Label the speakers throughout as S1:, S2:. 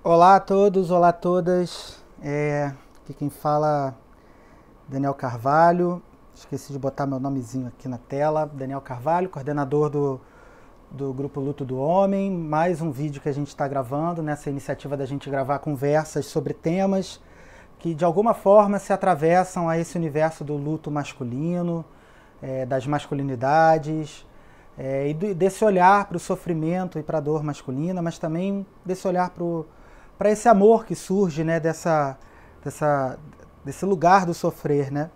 S1: Olá a todos, olá a todas. Aqui quem fala é Daniel Carvalho. Esqueci de botar meu nomezinho aqui na tela. Daniel Carvalho, coordenador do Grupo Luto do Homem. Mais um vídeo que a gente está gravando nessa iniciativa da gente gravar conversas sobre temas que de alguma forma se atravessam a esse universo do luto masculino, das masculinidades, e desse olhar para o sofrimento e para a dor masculina, mas também desse olhar para esse amor que surge, né, desse lugar do sofrer, né?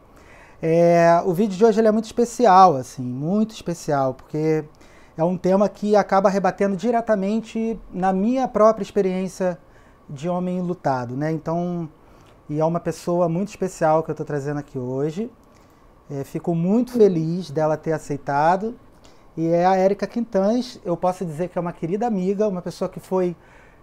S1: O vídeo de hoje ele é muito especial, assim, muito especial, porque é um tema que acaba rebatendo diretamente na minha própria experiência de homem lutado, né? Então, e é uma pessoa muito especial que eu estou trazendo aqui hoje. Fico muito feliz dela ter aceitado. E é a Érica Quintães. Eu posso dizer que é uma querida amiga, uma pessoa que foi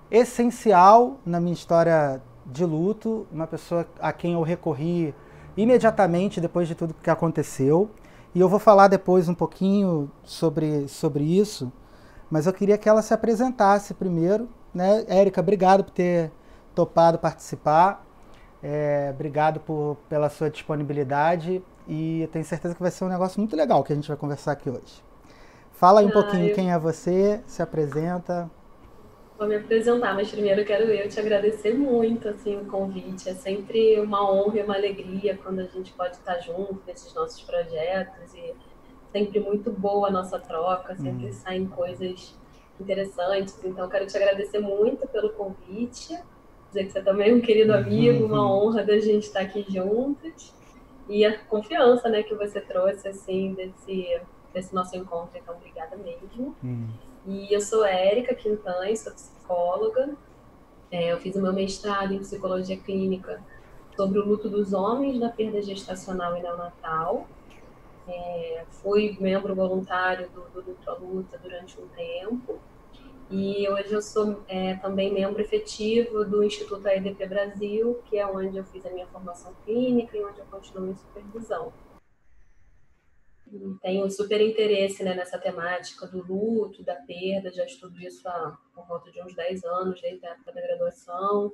S1: essencial na minha história de luto, uma pessoa a quem eu recorri imediatamente depois de tudo que aconteceu. E eu vou falar depois um pouquinho sobre isso, mas eu queria que ela se apresentasse primeiro, né? Érica, obrigado por ter topado participar, obrigado pela sua disponibilidade, e eu tenho certeza que vai ser um negócio muito legal que a gente vai conversar aqui hoje. Fala aí um pouquinho quem é você, se apresenta.
S2: Vou me apresentar, mas primeiro quero eu te agradecer muito assim, o convite. É sempre uma honra e uma alegria quando a gente pode estar junto nesses nossos projetos e sempre muito boa a nossa troca, sempre saem coisas interessantes. Então, quero te agradecer muito pelo convite, dizer que você também é um querido amigo, uma honra da gente estar aqui juntos e a confiança, né, que você trouxe assim desse nosso encontro. Então, obrigada mesmo. E eu sou Érica Quintães, sou psicóloga. Eu fiz o meu mestrado em psicologia clínica sobre o luto dos homens na perda gestacional e neonatal. Fui membro voluntário do Luto à Luta durante um tempo. E hoje eu sou também membro efetivo do Instituto AEDP Brasil, que é onde eu fiz a minha formação clínica e onde eu continuo em supervisão. Tenho super interesse, né, nessa temática do luto, da perda, já estudo isso por volta de uns 10 anos, desde a época da graduação.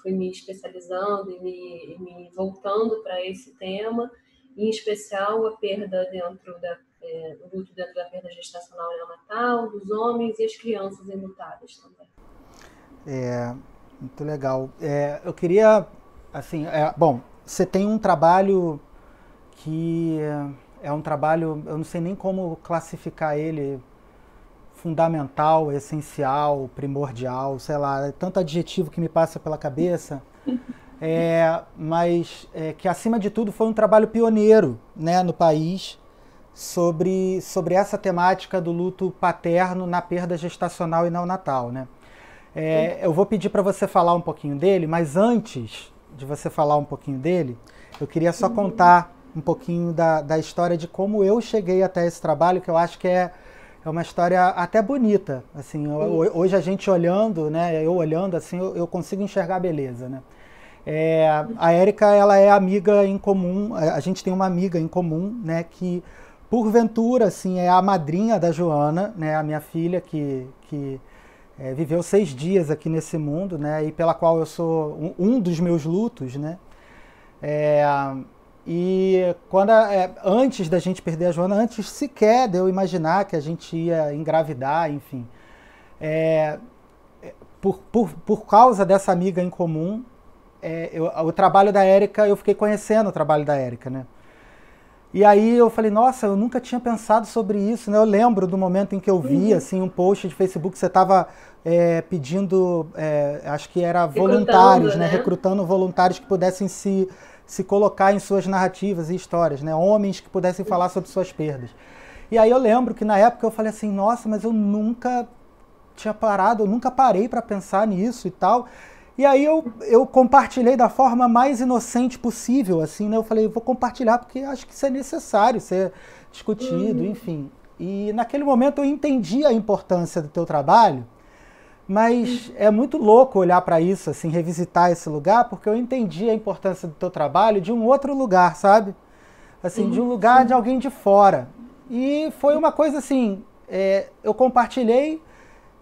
S2: Fui me especializando e me voltando para esse tema, em especial a perda o luto dentro da perda gestacional e neonatal, dos homens e as crianças enlutadas também.
S1: Muito legal. Eu queria, assim, bom, você tem um trabalho que é um trabalho, eu não sei nem como classificar ele, fundamental, essencial, primordial, sei lá, é tanto adjetivo que me passa pela cabeça, mas que acima de tudo foi um trabalho pioneiro, né, no país sobre essa temática do luto paterno na perda gestacional e neonatal, né? Eu vou pedir para você falar um pouquinho dele, mas antes de você falar um pouquinho dele, eu queria só contar um pouquinho da história de como eu cheguei até esse trabalho, que eu acho que é uma história até bonita. Assim, hoje a gente olhando, né, eu olhando assim, eu consigo enxergar a beleza, né? A Érica, ela é amiga em comum, a gente tem uma amiga em comum, né, que porventura, assim, é a madrinha da Joana, né, a minha filha que viveu 6 dias aqui nesse mundo, né, e pela qual eu sou um dos meus lutos, né. E antes da gente perder a Joana, antes sequer de eu imaginar que a gente ia engravidar, enfim, por causa dessa amiga em comum, o trabalho da Érica, eu fiquei conhecendo o trabalho da Érica, né? E aí eu falei, nossa, eu nunca tinha pensado sobre isso, né? Eu lembro do momento em que eu vi, assim, um post de Facebook que você estava pedindo, acho que era voluntários, né? Recrutando voluntários que pudessem se colocar em suas narrativas e histórias, né? Homens que pudessem falar sobre suas perdas. E aí eu lembro que na época eu falei assim, nossa, mas eu nunca tinha parado, eu nunca parei para pensar nisso e tal. E aí eu compartilhei da forma mais inocente possível, assim, né? Eu falei, vou compartilhar porque acho que isso é necessário ser discutido, enfim. E naquele momento eu entendi a importância do teu trabalho, mas é muito louco olhar para isso, assim, revisitar esse lugar, porque eu entendi a importância do teu trabalho de um outro lugar, sabe? Assim, de um lugar de alguém de fora. E foi uma coisa assim, eu compartilhei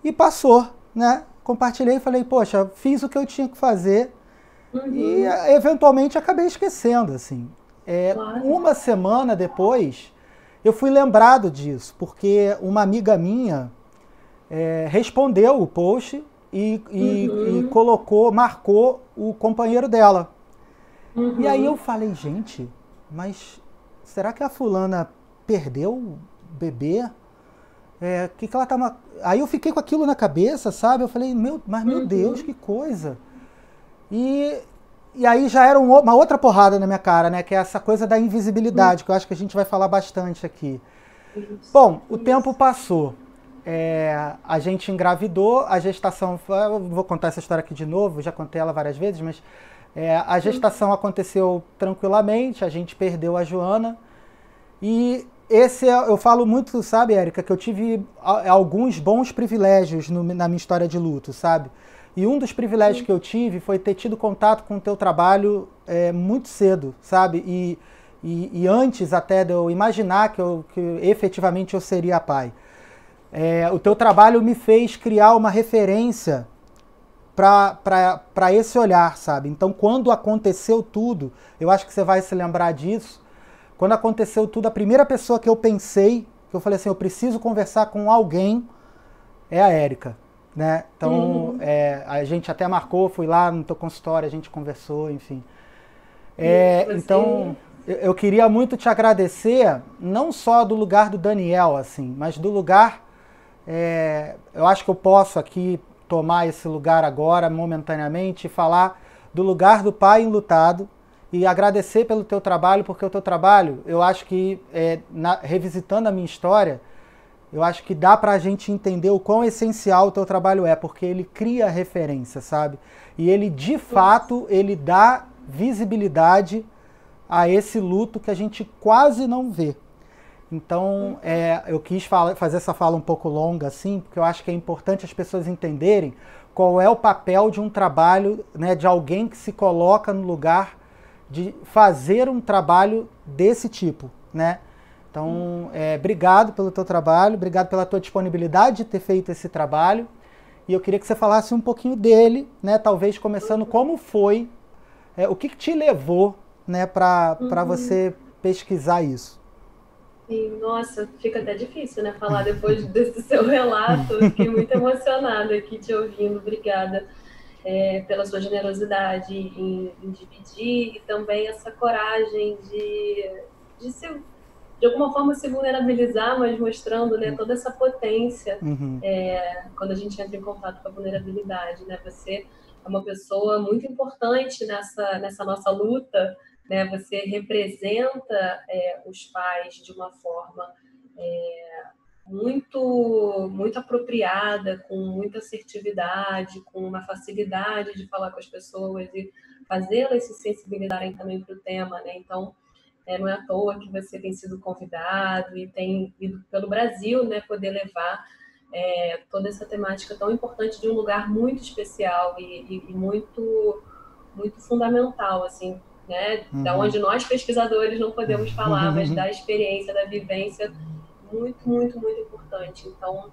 S1: e passou, né? compartilhei e falei, poxa, fiz o que eu tinha que fazer e
S2: Uhum.
S1: eventualmente acabei esquecendo, assim.
S2: Claro.
S1: Uma semana depois, eu fui lembrado disso, porque uma amiga minha respondeu o post e
S2: Uhum.
S1: colocou, marcou o companheiro dela. E aí eu
S2: Uhum.
S1: falei, gente, mas será que a fulana perdeu o bebê? Que ela tá. Aí eu fiquei com aquilo na cabeça, sabe? Eu falei, mas meu Deus,
S2: Uhum.
S1: que coisa. E, e aí já era uma outra porrada na minha cara, né? Que é essa coisa da
S2: Uhum.
S1: invisibilidade, que eu acho que a gente vai falar bastante aqui.
S2: Isso.
S1: Bom, o tempo
S2: Isso.
S1: passou. A gente engravidou, a gestação. Eu vou contar essa história aqui de novo, já contei ela várias vezes, mas a gestação aconteceu tranquilamente, a gente perdeu a Joana. E eu falo muito, sabe, Érica, que eu tive alguns bons privilégios na minha história de luto, sabe? E um dos privilégios
S2: Uhum.
S1: que eu tive foi ter tido contato com o teu trabalho muito cedo, sabe? E antes até de eu imaginar que efetivamente eu seria pai. O teu trabalho me fez criar uma referência para esse olhar, sabe? Então, quando aconteceu tudo, eu acho que você vai se lembrar disso. Quando aconteceu tudo, a primeira pessoa que eu pensei, que eu falei assim, eu preciso conversar com alguém, é a Érica, né? Então,
S2: Uhum.
S1: a gente até marcou, fui lá no teu consultório, a gente conversou, enfim.
S2: Isso,
S1: Então,
S2: você.
S1: eu queria muito te agradecer, não só do lugar do Daniel, assim, mas do lugar. Eu acho que eu posso aqui tomar esse lugar agora, momentaneamente, e falar do lugar do pai enlutado e agradecer pelo teu trabalho, porque o teu trabalho, eu acho que, revisitando a minha história, eu acho que dá pra gente entender o quão essencial o teu trabalho é, porque ele cria referência, sabe? E ele, de
S2: Isso.
S1: fato, ele dá visibilidade a esse luto que a gente quase não vê. Então,
S2: Uhum.
S1: eu quis fazer essa fala um pouco longa, assim, porque eu acho que é importante as pessoas entenderem qual é o papel de um trabalho, né, de alguém que se coloca no lugar de fazer um trabalho desse tipo, né? Então, obrigado pelo teu trabalho, obrigado pela tua disponibilidade de ter feito esse trabalho. E eu queria que você falasse um pouquinho dele, né? Talvez começando
S2: Uhum.
S1: como foi, o que te levou, né, para
S2: Uhum.
S1: você pesquisar isso.
S2: E, nossa, fica até difícil, né, falar depois desse seu relato. Eu fiquei muito emocionada aqui te ouvindo. Obrigada, pela sua generosidade em dividir e também essa coragem de se, de alguma forma se vulnerabilizar, mas mostrando, né, toda essa potência
S1: Uhum.
S2: quando a gente entra em contato com a vulnerabilidade, né? Você é uma pessoa muito importante nessa nossa luta, né? Você representa os pais de uma forma muito apropriada, com muita assertividade, com uma facilidade de falar com as pessoas e fazê-las se sensibilizarem também para o tema, né? Então, não é à toa que você tem sido convidado e tem ido pelo Brasil, né, poder levar toda essa temática tão importante de um lugar muito especial e muito fundamental, assim, né, da
S1: Uhum.
S2: onde nós pesquisadores não podemos falar, mas da experiência, da vivência muito importante. Então,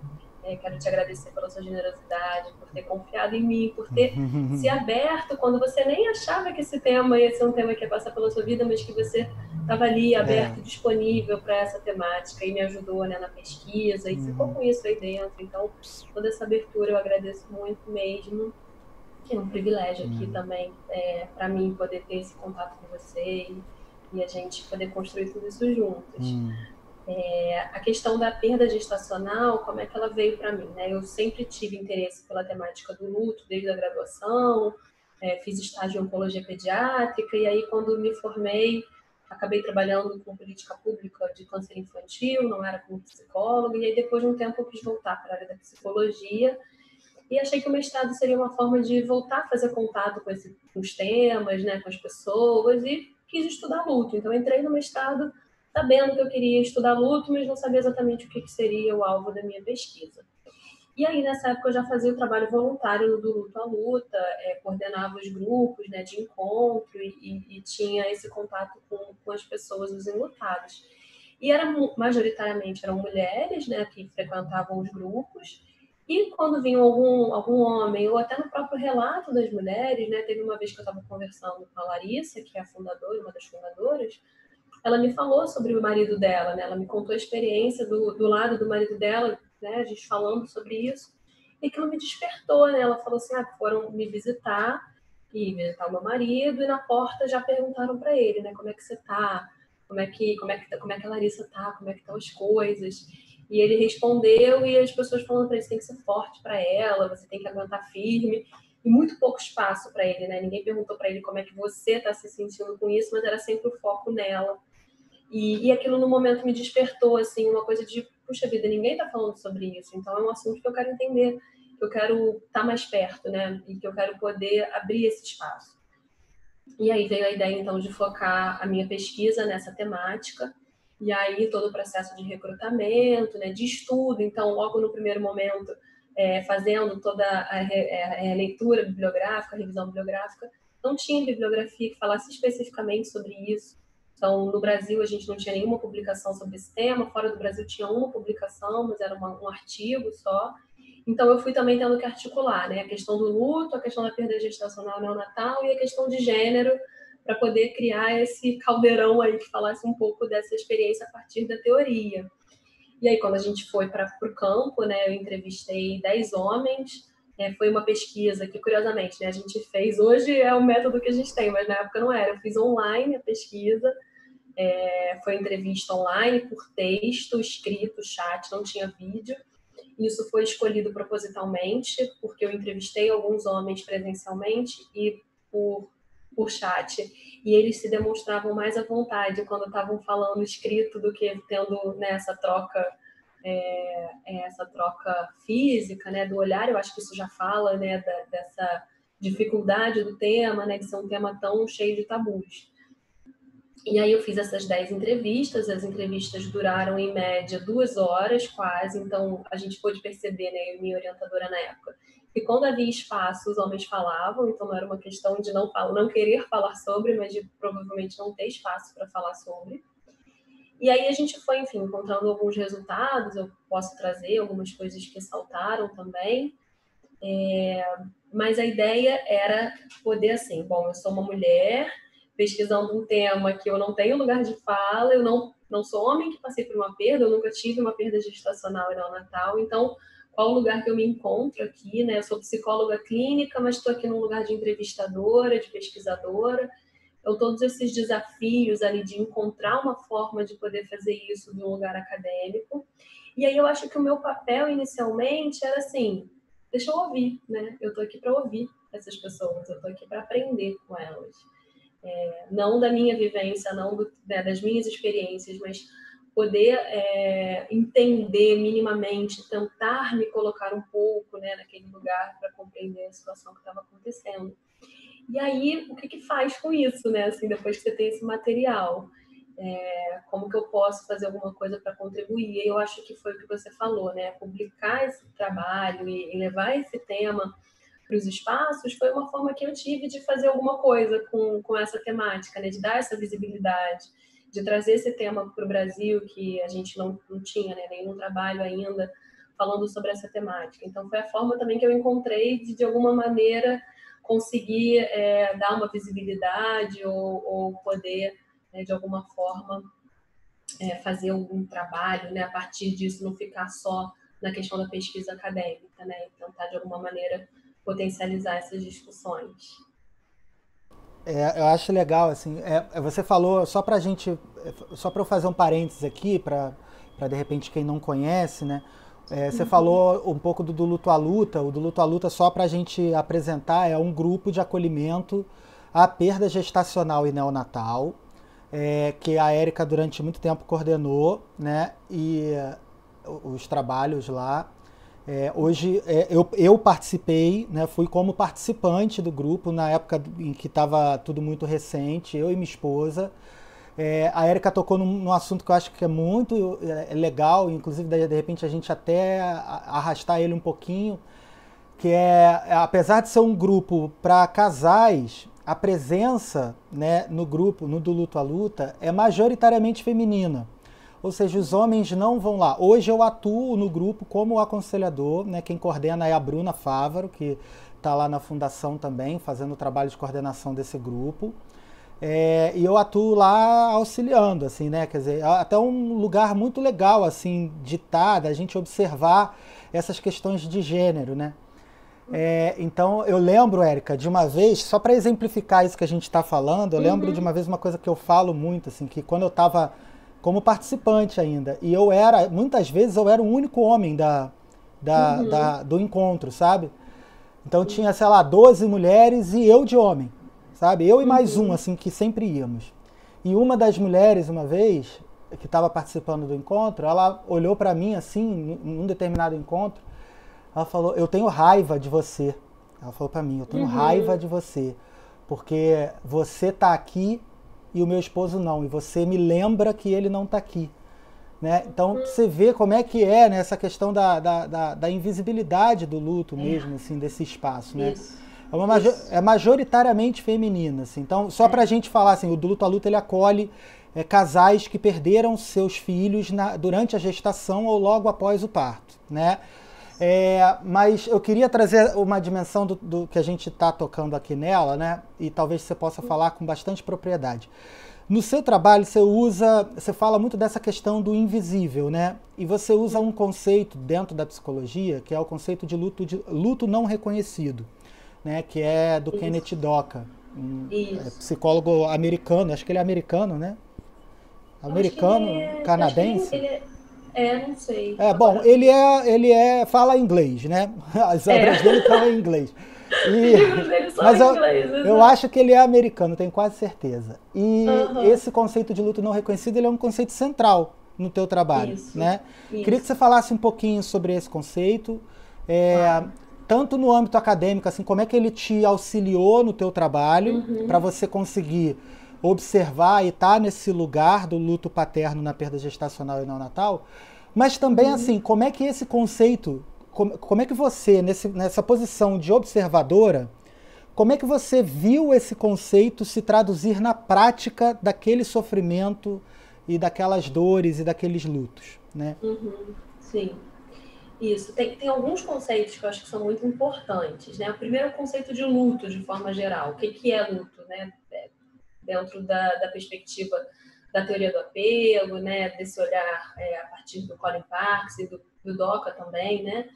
S2: quero te agradecer pela sua generosidade, por ter confiado em mim, por ter se aberto quando você nem achava que esse tema ia ser um tema que ia passar pela sua vida, mas que você estava ali
S1: É.
S2: aberto, disponível para essa temática e me ajudou, né, na pesquisa e ficou com isso aí dentro. Então, toda essa abertura eu agradeço muito mesmo. É um privilégio aqui também para mim poder ter esse contato com você e a gente poder construir tudo isso juntos. A questão da perda gestacional, como é que ela veio para mim, né? Eu sempre tive interesse pela temática do luto desde a graduação, fiz estágio em oncologia pediátrica e aí quando me formei acabei trabalhando com política pública de câncer infantil, não era como psicóloga e aí depois de um tempo eu quis voltar para a área da psicologia e achei que o mestrado seria uma forma de voltar a fazer contato com os temas, né, com as pessoas, e quis estudar luto. Então, entrei no mestrado sabendo que eu queria estudar luto, mas não sabia exatamente o que seria o alvo da minha pesquisa. E aí, nessa época, eu já fazia o trabalho voluntário do Luto à Luta, coordenava os grupos, né, de encontro e tinha esse contato com as pessoas, os enlutados. E majoritariamente eram mulheres, né, que frequentavam os grupos, E quando vinha algum homem, ou até no próprio relato das mulheres, né? Teve uma vez que eu estava conversando com a Larissa, que é a fundadora, uma das fundadoras, ela me falou sobre o marido dela, né? Ela me contou a experiência do lado do marido dela, né? A gente falando sobre isso. E aquilo me despertou, né? Ela falou assim, foram me visitar e visitar o meu marido, e na porta já perguntaram para ele, né? Como é que você tá? Como é que a Larissa tá? Como é que estão as coisas? E ele respondeu, e as pessoas falando para ele, você tem que ser forte para ela, você tem que aguentar firme. E muito pouco espaço para ele, né? Ninguém perguntou para ele como é que você está se sentindo com isso, mas era sempre o foco nela. E aquilo no momento me despertou, assim, uma coisa de, puxa vida, ninguém está falando sobre isso, então é um assunto que eu quero entender, que eu quero estar mais perto, né? E que eu quero poder abrir esse espaço. E aí veio a ideia, então, de focar a minha pesquisa nessa temática, e aí todo o processo de recrutamento, né, de estudo, então, logo no primeiro momento, fazendo toda a leitura bibliográfica, a revisão bibliográfica, não tinha bibliografia que falasse especificamente sobre isso. Então, no Brasil, a gente não tinha nenhuma publicação sobre esse tema, fora do Brasil tinha uma publicação, mas era um artigo só. Então, eu fui também tendo que articular, né? A questão do luto, a questão da perda gestacional neonatal e a questão de gênero, para poder criar esse caldeirão aí que falasse um pouco dessa experiência a partir da teoria. E aí, quando a gente foi para o campo, né, eu entrevistei 10 homens. Foi uma pesquisa que, curiosamente, né, a gente fez. Hoje é o método que a gente tem, mas na época não era. Eu fiz online a pesquisa. Foi entrevista online, por texto, escrito, chat, não tinha vídeo. Isso foi escolhido propositalmente, porque eu entrevistei alguns homens presencialmente e por chat, e eles se demonstravam mais à vontade quando estavam falando escrito do que tendo, né, essa troca física, né, do olhar. Eu acho que isso já fala, né, dessa dificuldade do tema, né, de ser um tema tão cheio de tabus. E aí eu fiz essas 10 entrevistas, as entrevistas duraram em média 2 horas quase, então a gente pôde perceber, né, eu e minha orientadora na época, que quando havia espaço os homens falavam, então não era uma questão de não querer falar sobre, mas de provavelmente não ter espaço para falar sobre. E aí a gente foi, enfim, encontrando alguns resultados, eu posso trazer algumas coisas que saltaram também, mas a ideia era poder, assim, bom, eu sou uma mulher pesquisando um tema que eu não tenho lugar de fala, eu não sou homem que passei por uma perda, eu nunca tive uma perda gestacional e neonatal, então qual o lugar que eu me encontro aqui, né? Eu sou psicóloga clínica, mas estou aqui num lugar de entrevistadora, de pesquisadora. Então, todos esses desafios ali de encontrar uma forma de poder fazer isso de um lugar acadêmico. E aí eu acho que o meu papel inicialmente era assim, deixa eu ouvir, né? Eu estou aqui para ouvir essas pessoas, eu estou aqui para aprender com elas. Não da minha vivência, não das minhas experiências, mas poder entender minimamente, tentar me colocar um pouco, né, naquele lugar para compreender a situação que estava acontecendo. E aí, o que faz com isso, né? Assim, depois que você tem esse material, como que eu posso fazer alguma coisa para contribuir? E eu acho que foi o que você falou, né? Publicar esse trabalho e levar esse tema para os espaços foi uma forma que eu tive de fazer alguma coisa com essa temática, né? De dar essa visibilidade, de trazer esse tema para o Brasil, que a gente não tinha, né, nenhum trabalho ainda falando sobre essa temática. Então, foi a forma também que eu encontrei de alguma maneira, conseguir dar uma visibilidade ou poder, né, de alguma forma, fazer algum trabalho, né, a partir disso, não ficar só na questão da pesquisa acadêmica, né, e tentar, de alguma maneira, potencializar essas discussões.
S1: Eu acho legal, assim, você falou, só para eu fazer um parênteses aqui, para de repente quem não conhece, né, você falou um pouco do Luto à Luta. O do Luto à Luta, só para a gente apresentar, é um grupo de acolhimento à perda gestacional e neonatal, que a Érica durante muito tempo coordenou, né, e os trabalhos lá. Hoje eu participei, né, fui como participante do grupo na época em que estava tudo muito recente, eu e minha esposa. A Érica tocou num assunto que eu acho que é muito legal, inclusive de repente a gente até arrastar ele um pouquinho, que apesar de ser um grupo para casais, a presença, né, no grupo, no do Luto à Luta, é majoritariamente feminina. ou seja, os homens não vão lá. Hoje eu atuo no grupo como aconselhador, né? Quem coordena é a Bruna Fávaro, que está lá na fundação também, fazendo o trabalho de coordenação desse grupo. E eu atuo lá auxiliando, assim, né? Quer dizer, até um lugar muito legal, assim, de estar, da gente observar essas questões de gênero, né? Então, eu lembro, Érica, de uma vez, só para exemplificar isso que a gente está falando, eu lembro de uma vez uma coisa que eu falo muito, assim, que quando eu estava como participante ainda, e muitas vezes eu era o único homem do encontro, sabe? Então tinha, sei lá, 12 mulheres e eu de homem, sabe? Eu e mais um, assim, que sempre íamos. E uma das mulheres, uma vez, que estava participando do encontro, ela olhou para mim, assim, num determinado encontro, ela falou, eu tenho raiva de você. Ela falou para mim, eu tenho raiva de você, porque você tá aqui e o meu esposo não, e você me lembra que ele não tá aqui. Né? Então, você vê como é que é, né, essa questão da invisibilidade do luto mesmo, assim, desse espaço. Né? É majoritariamente feminina. Assim. Então, só para a gente falar, assim, o do Luto a Luto ele acolhe casais que perderam seus filhos durante a gestação ou logo após o parto. Né? Mas eu queria trazer uma dimensão do que a gente está tocando aqui nela, né? E talvez você possa falar com bastante propriedade. No seu trabalho, você fala muito dessa questão do invisível, né? E você usa um conceito dentro da psicologia, que é o conceito de luto não reconhecido, né? Que é do Kenneth Doka, psicólogo americano, acho que ele é americano, né? Americano, canadense.
S2: Não sei.
S1: Bom, ele fala inglês, né? As obras dele estão em inglês. Mas eu acho que ele é americano, tenho quase certeza. E esse conceito de luto não reconhecido, ele é um conceito central no teu trabalho, né? Queria que você falasse um pouquinho sobre esse conceito, tanto no âmbito acadêmico, assim, como é que ele te auxiliou no teu trabalho para você conseguir observar e estar nesse lugar do luto paterno na perda gestacional e neonatal, mas também, assim, como é que esse conceito, como é que você, nessa posição de observadora, como é que você viu esse conceito se traduzir na prática daquele sofrimento e daquelas dores e daqueles lutos, né?
S2: Sim, isso. Tem alguns conceitos que eu acho que são muito importantes, né? O primeiro é o conceito de luto, de forma geral. O que é luto, né? Dentro da perspectiva da teoria do apego, né? Desse olhar a partir do Colin Parkes e do Doka também, né?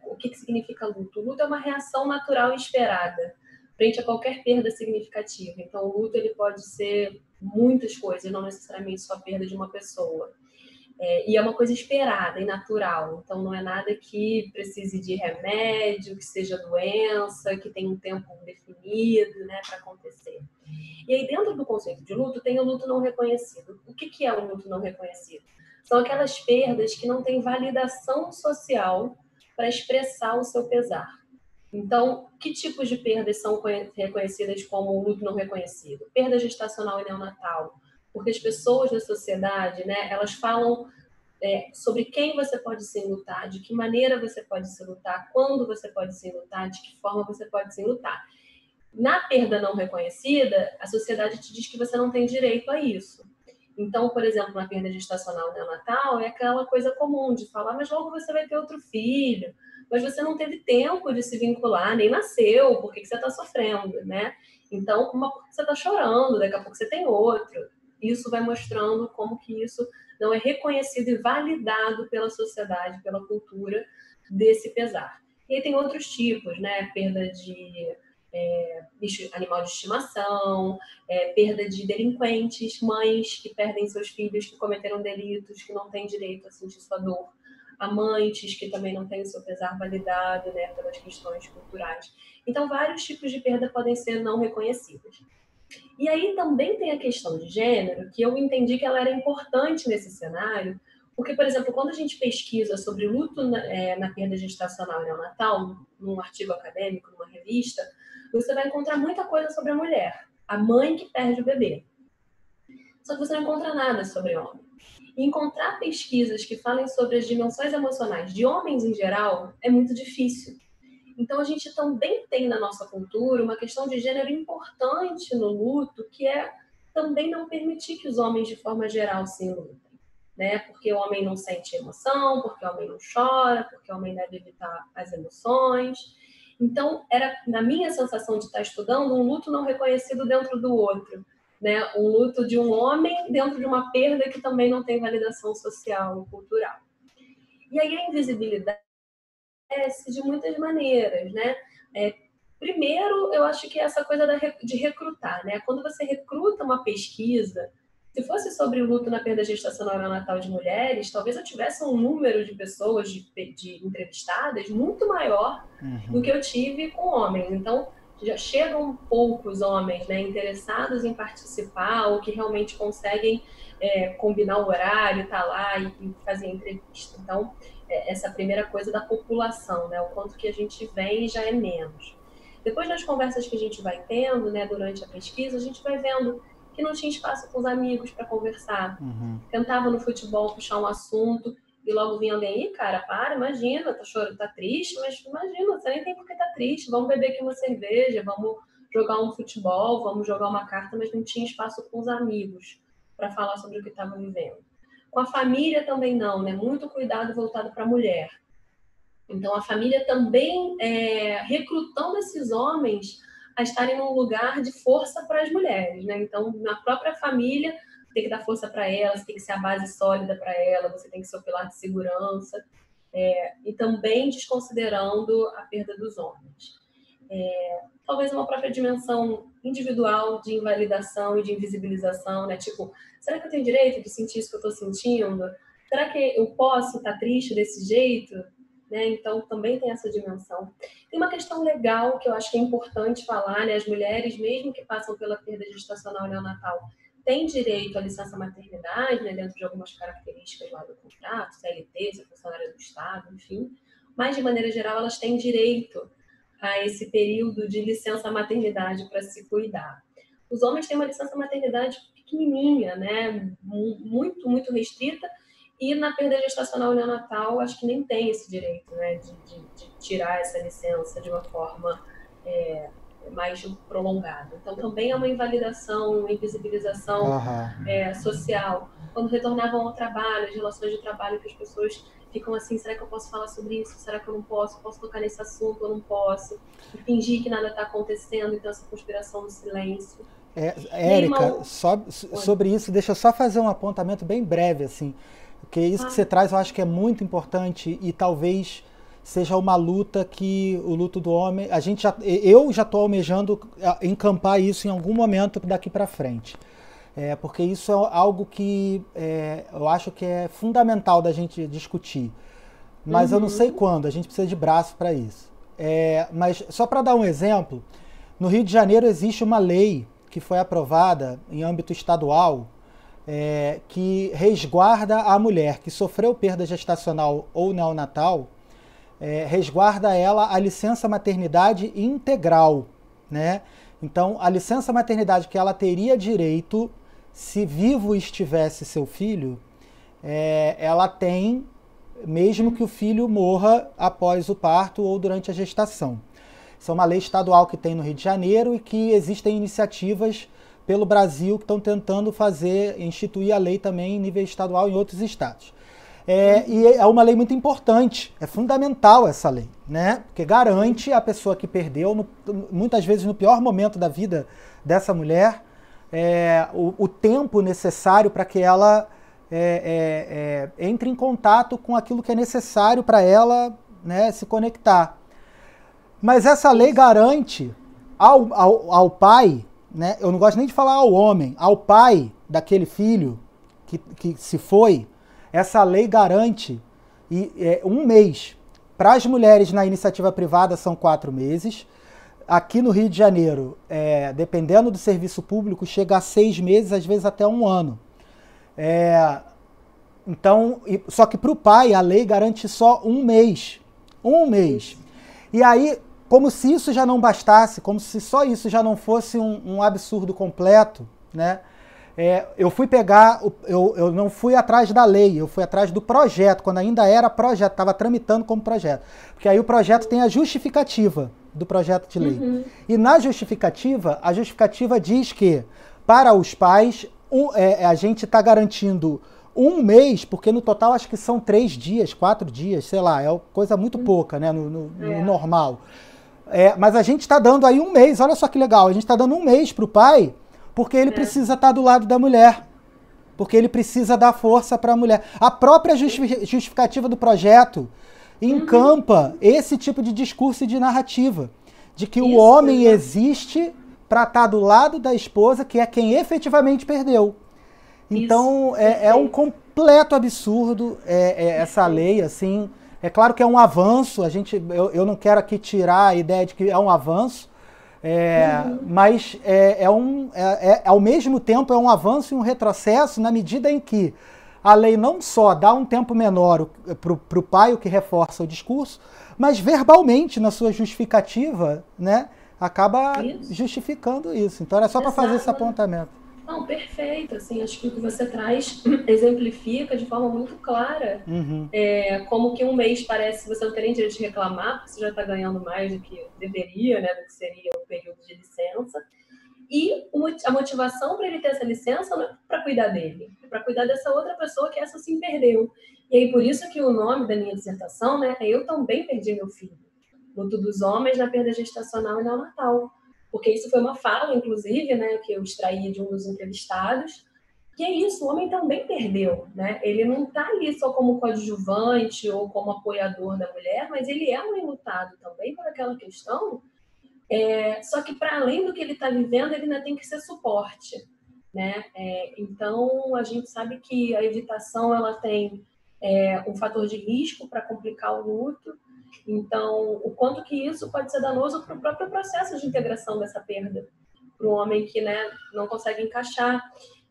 S2: O que significa luto? O luto é uma reação natural e esperada frente a qualquer perda significativa. Então, o luto ele pode ser muitas coisas, não necessariamente só a perda de uma pessoa. E é uma coisa esperada e natural. Então, não é nada que precise de remédio, que seja doença, que tenha um tempo definido, né, para acontecer. E aí, dentro do conceito de luto, tem o luto não reconhecido. O que é o luto não reconhecido? São aquelas perdas que não têm validação social para expressar o seu pesar. Então, que tipos de perdas são reconhecidas como luto não reconhecido? Perda gestacional e neonatal. Porque as pessoas da sociedade, né, elas falam sobre quem você pode se lutar, de que maneira você pode se lutar, quando você pode se lutar, de que forma você pode se lutar. Na perda não reconhecida, a sociedade te diz que você não tem direito a isso. Então, por exemplo, na perda gestacional neonatal, é aquela coisa comum de falar, mas logo você vai ter outro filho, mas você não teve tempo de se vincular, nem nasceu, por que você está sofrendo, né? Então, você está chorando, daqui a pouco você tem outro. Isso vai mostrando como que isso não é reconhecido e validado pela sociedade, pela cultura desse pesar. E aí tem outros tipos, né? Perda de animal de estimação, perda de delinquentes, mães que perdem seus filhos que cometeram delitos, que não têm direito a sentir sua dor, amantes que também não têm o seu pesar validado, né, pelas questões culturais. Então, vários tipos de perda podem ser não reconhecidas. E aí também tem a questão de gênero, que eu entendi que ela era importante nesse cenário, porque, por exemplo, quando a gente pesquisa sobre luto na perda gestacional e neonatal, num artigo acadêmico, numa revista, você vai encontrar muita coisa sobre a mulher, a mãe que perde o bebê. Só que você não encontra nada sobre homem. E encontrar pesquisas que falem sobre as dimensões emocionais de homens em geral é muito difícil. Então, a gente também tem na nossa cultura uma questão de gênero importante no luto, que é também não permitir que os homens, de forma geral, se lutem. né? Porque o homem não sente emoção, porque o homem não chora, porque o homem deve evitar as emoções. Então, era, na minha sensação de estar estudando, um luto não reconhecido dentro do outro, né? Um luto de um homem dentro de uma perda que também não tem validação social ou cultural. E aí a invisibilidade acontece de muitas maneiras, né? Primeiro, eu acho que é essa coisa de recrutar, né? Quando você recruta uma pesquisa, se fosse sobre o luto na perda gestacional neonatal de mulheres, talvez eu tivesse um número de pessoas, de entrevistadas, muito maior do que eu tive com homens. Então, já chegam poucos homens, né, interessados em participar ou que realmente conseguem combinar o horário, estar lá e fazer entrevista. Então, essa primeira coisa da população, né, o quanto que a gente vem já é menos. Depois, nas conversas que a gente vai tendo, né, durante a pesquisa, a gente vai vendo que não tinha espaço com os amigos para conversar. Tentava no futebol puxar um assunto e logo vinha alguém, cara, para, imagina, tá chorando, tá triste, mas imagina, você nem tem por que tá triste, vamos beber aqui uma cerveja, vamos jogar um futebol, vamos jogar uma carta, mas não tinha espaço com os amigos para falar sobre o que estava vivendo. Com a família também não, né? Muito cuidado voltado para a mulher. Então, a família também recrutando esses homens a estarem num lugar de força para as mulheres, né? Então, na própria família, tem que dar força para elas, tem que ser a base sólida para ela, você tem que ser o pilar de segurança, e também desconsiderando a perda dos homens. Talvez uma própria dimensão individual de invalidação e de invisibilização, né? Tipo, será que eu tenho direito de sentir isso que eu estou sentindo? Será que eu posso estar triste desse jeito? Né? Então, também tem essa dimensão. Tem uma questão legal que eu acho que é importante falar, né? As mulheres, mesmo que passam pela perda gestacional neonatal, têm direito à licença maternidade, né? Dentro de algumas características lá do contrato, CLT, se é funcionária do Estado, enfim. Mas, de maneira geral, elas têm direito a esse período de licença maternidade para se cuidar. Os homens têm uma licença maternidade pequenininha, né? Muito, muito restrita, e na perda gestacional neonatal, acho que nem tem esse direito, né, de tirar essa licença de uma forma mais prolongada. Então, também é uma invalidação, uma invisibilização social. Quando retornavam ao trabalho, as relações de trabalho que as pessoas ficam assim, será que eu posso falar sobre isso? Será que eu não posso? Posso tocar nesse assunto? Eu não posso. E fingir que nada está acontecendo, então essa conspiração do silêncio.
S1: Érica, sobre isso, deixa eu só fazer um apontamento bem breve, assim. Porque isso que você traz eu acho que é muito importante e talvez seja uma luta que o luto do homem... eu já estou almejando encampar isso em algum momento daqui para frente. Porque isso é algo que eu acho que é fundamental da gente discutir. Mas eu não sei quando, a gente precisa de braço para isso. Mas só para dar um exemplo, no Rio de Janeiro existe uma lei que foi aprovada em âmbito estadual que resguarda a mulher que sofreu perda gestacional ou neonatal, resguarda ela a licença maternidade integral, né? Então, a licença maternidade que ela teria direito se vivo estivesse seu filho, ela tem, mesmo que o filho morra após o parto ou durante a gestação. Isso é uma lei estadual que tem no Rio de Janeiro e que existem iniciativas pelo Brasil que estão tentando instituir a lei também em nível estadual em outros estados. E é uma lei muito importante, é fundamental essa lei, né? Porque garante a pessoa que perdeu, muitas vezes no pior momento da vida dessa mulher, o tempo necessário para que ela entre em contato com aquilo que é necessário para ela, né, se conectar. Mas essa lei garante ao pai, né, eu não gosto nem de falar ao homem, ao pai daquele filho que se foi, essa lei garante 1 mês. Para as mulheres na iniciativa privada são 4 meses. Aqui no Rio de Janeiro, dependendo do serviço público, chega a 6 meses, às vezes até 1 ano. Então, só que para o pai a lei garante só 1 mês. 1 mês. E aí, como se isso já não bastasse, como se só isso já não fosse um absurdo completo, né? Eu não fui atrás da lei, eu fui atrás do projeto, quando ainda era projeto, estava tramitando como projeto. Porque aí o projeto tem a justificativa do projeto de lei. E na justificativa, a justificativa diz que, para os pais, a gente está garantindo um mês, porque no total acho que são 3 dias, 4 dias, sei lá, é coisa muito pouca, né, no normal. Mas a gente está dando aí um mês, olha só que legal, a gente está dando um mês para o pai, porque ele precisa estar do lado da mulher, porque ele precisa dar força para a mulher. A própria justificativa do projeto encampa esse tipo de discurso e de narrativa, de que o homem existe para estar do lado da esposa, que é quem efetivamente perdeu. Então, é um completo absurdo essa lei, assim. É claro que é um avanço, eu não quero aqui tirar a ideia de que é um avanço, mas ao mesmo tempo é um avanço e um retrocesso na medida em que a lei não só dá um tempo menor para o pai, o que reforça o discurso, mas verbalmente, na sua justificativa, né, acaba justificando isso. Então era só para fazer esse apontamento.
S2: Não, perfeito. Assim, acho que o que você traz exemplifica de forma muito clara como que um mês parece que você não tem nem direito de reclamar, porque você já está ganhando mais do que deveria, né, do que seria o período de licença. E a motivação para ele ter essa licença não é para cuidar dele, é para cuidar dessa outra pessoa que essa sim perdeu. E aí, por isso que o nome da minha dissertação, né, é Eu Também Perdi Meu Filho. Luto dos homens na perda gestacional e neonatal. Porque isso foi uma fala, inclusive, né, que eu extraí de um dos entrevistados, que é isso, o homem também perdeu, né? Ele não está ali só como coadjuvante ou como apoiador da mulher, mas ele é um enlutado também por aquela questão. Só que, para além do que ele está vivendo, ele ainda tem que ser suporte, né? Então, a gente sabe que a evitação ela tem um fator de risco para complicar o luto. Então, o quanto que isso pode ser danoso para o próprio processo de integração dessa perda, para o homem que, né, não consegue encaixar.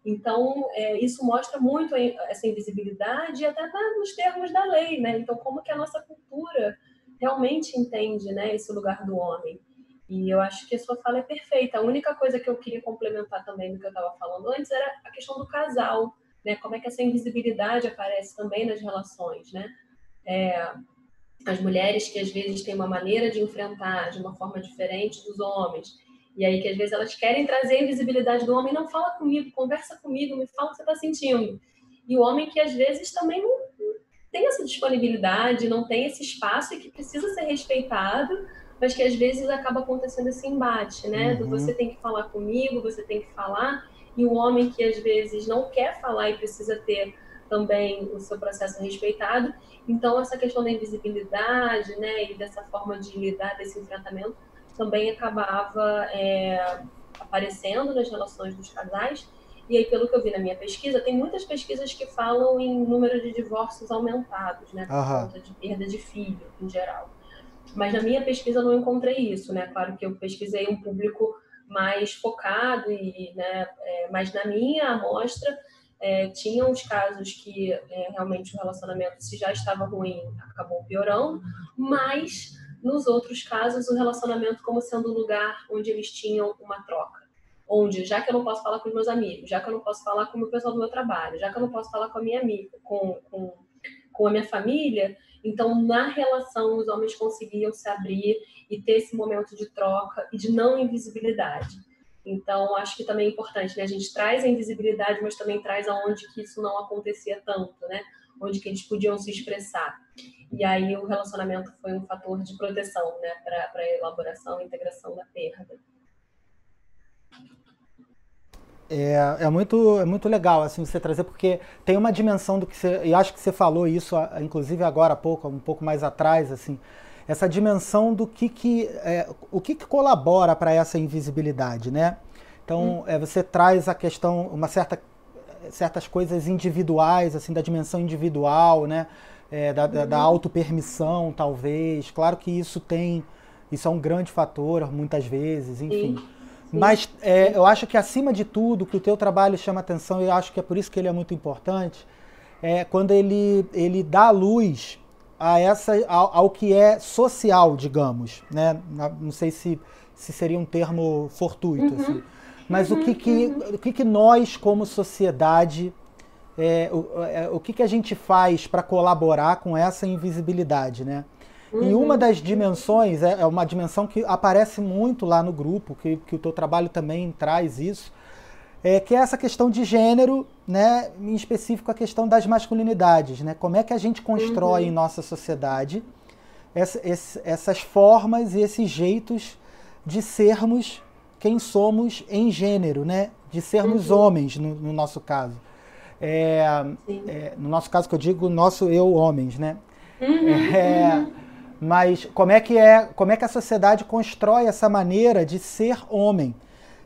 S2: Então, isso mostra muito essa invisibilidade, até nos termos da lei, né? Então, como que a nossa cultura realmente entende, né, esse lugar do homem. E eu acho que a sua fala é perfeita. A única coisa que eu queria complementar também do que eu estava falando antes era a questão do casal, né? Como é que essa invisibilidade aparece também nas relações, né? As mulheres que às vezes têm uma maneira de enfrentar de uma forma diferente dos homens, e aí que às vezes elas querem trazer a invisibilidade do homem, não fala comigo, conversa comigo, me fala o que você está sentindo. E o homem que às vezes também não tem essa disponibilidade, não tem esse espaço e que precisa ser respeitado, mas que às vezes acaba acontecendo esse embate, né? Do você tem que falar comigo, você tem que falar, e o homem que às vezes não quer falar e precisa ter também o seu processo respeitado. Então, essa questão da invisibilidade, né, e dessa forma de lidar desse enfrentamento também acabava aparecendo nas relações dos casais. E aí, pelo que eu vi na minha pesquisa, tem muitas pesquisas que falam em número de divórcios aumentados, né, por conta de perda de filho, em geral. Mas na minha pesquisa eu não encontrei isso, né? Claro que eu pesquisei um público mais focado, mas na minha amostra tinham os casos que realmente o relacionamento, se já estava ruim, acabou piorando, mas nos outros casos o relacionamento como sendo um lugar onde eles tinham uma troca. Onde, já que eu não posso falar com os meus amigos, já que eu não posso falar com o pessoal do meu trabalho, já que eu não posso falar com a minha amiga, com a minha família, então na relação os homens conseguiam se abrir e ter esse momento de troca e de não invisibilidade. Então, acho que também é importante, né? A gente traz a invisibilidade, mas também traz aonde que isso não acontecia tanto, né? Onde que eles podiam se expressar. E aí o relacionamento foi um fator de proteção, né? Para a elaboração e integração da perda.
S1: É muito legal assim você trazer, porque tem uma dimensão do que você, e acho que você falou isso, inclusive agora há pouco, um pouco mais atrás, assim, essa dimensão do o que colabora para essa invisibilidade, né? Então, você traz a questão, certas coisas individuais, assim, da dimensão individual, né? Da autopermissão, talvez. Claro que isso é um grande fator, muitas vezes, enfim. Sim. Mas eu acho que, acima de tudo, que o teu trabalho chama atenção, e eu acho que é por isso que ele é muito importante, quando ele dá luz ao que é social, digamos, né? Não sei se seria um termo fortuito, assim. Mas o que nós, como sociedade, o que a gente faz para colaborar com essa invisibilidade, né? E uma das dimensões, é uma dimensão que aparece muito lá no grupo, que o teu trabalho também traz isso, que é essa questão de gênero né, em específico a questão das masculinidades, né? Como é que a gente constrói em nossa sociedade essas formas e esses jeitos de sermos quem somos em gênero, né? De sermos homens, no nosso caso. No nosso caso, que eu digo, nosso eu, homens, né? Mas como é que a sociedade constrói essa maneira de ser homem?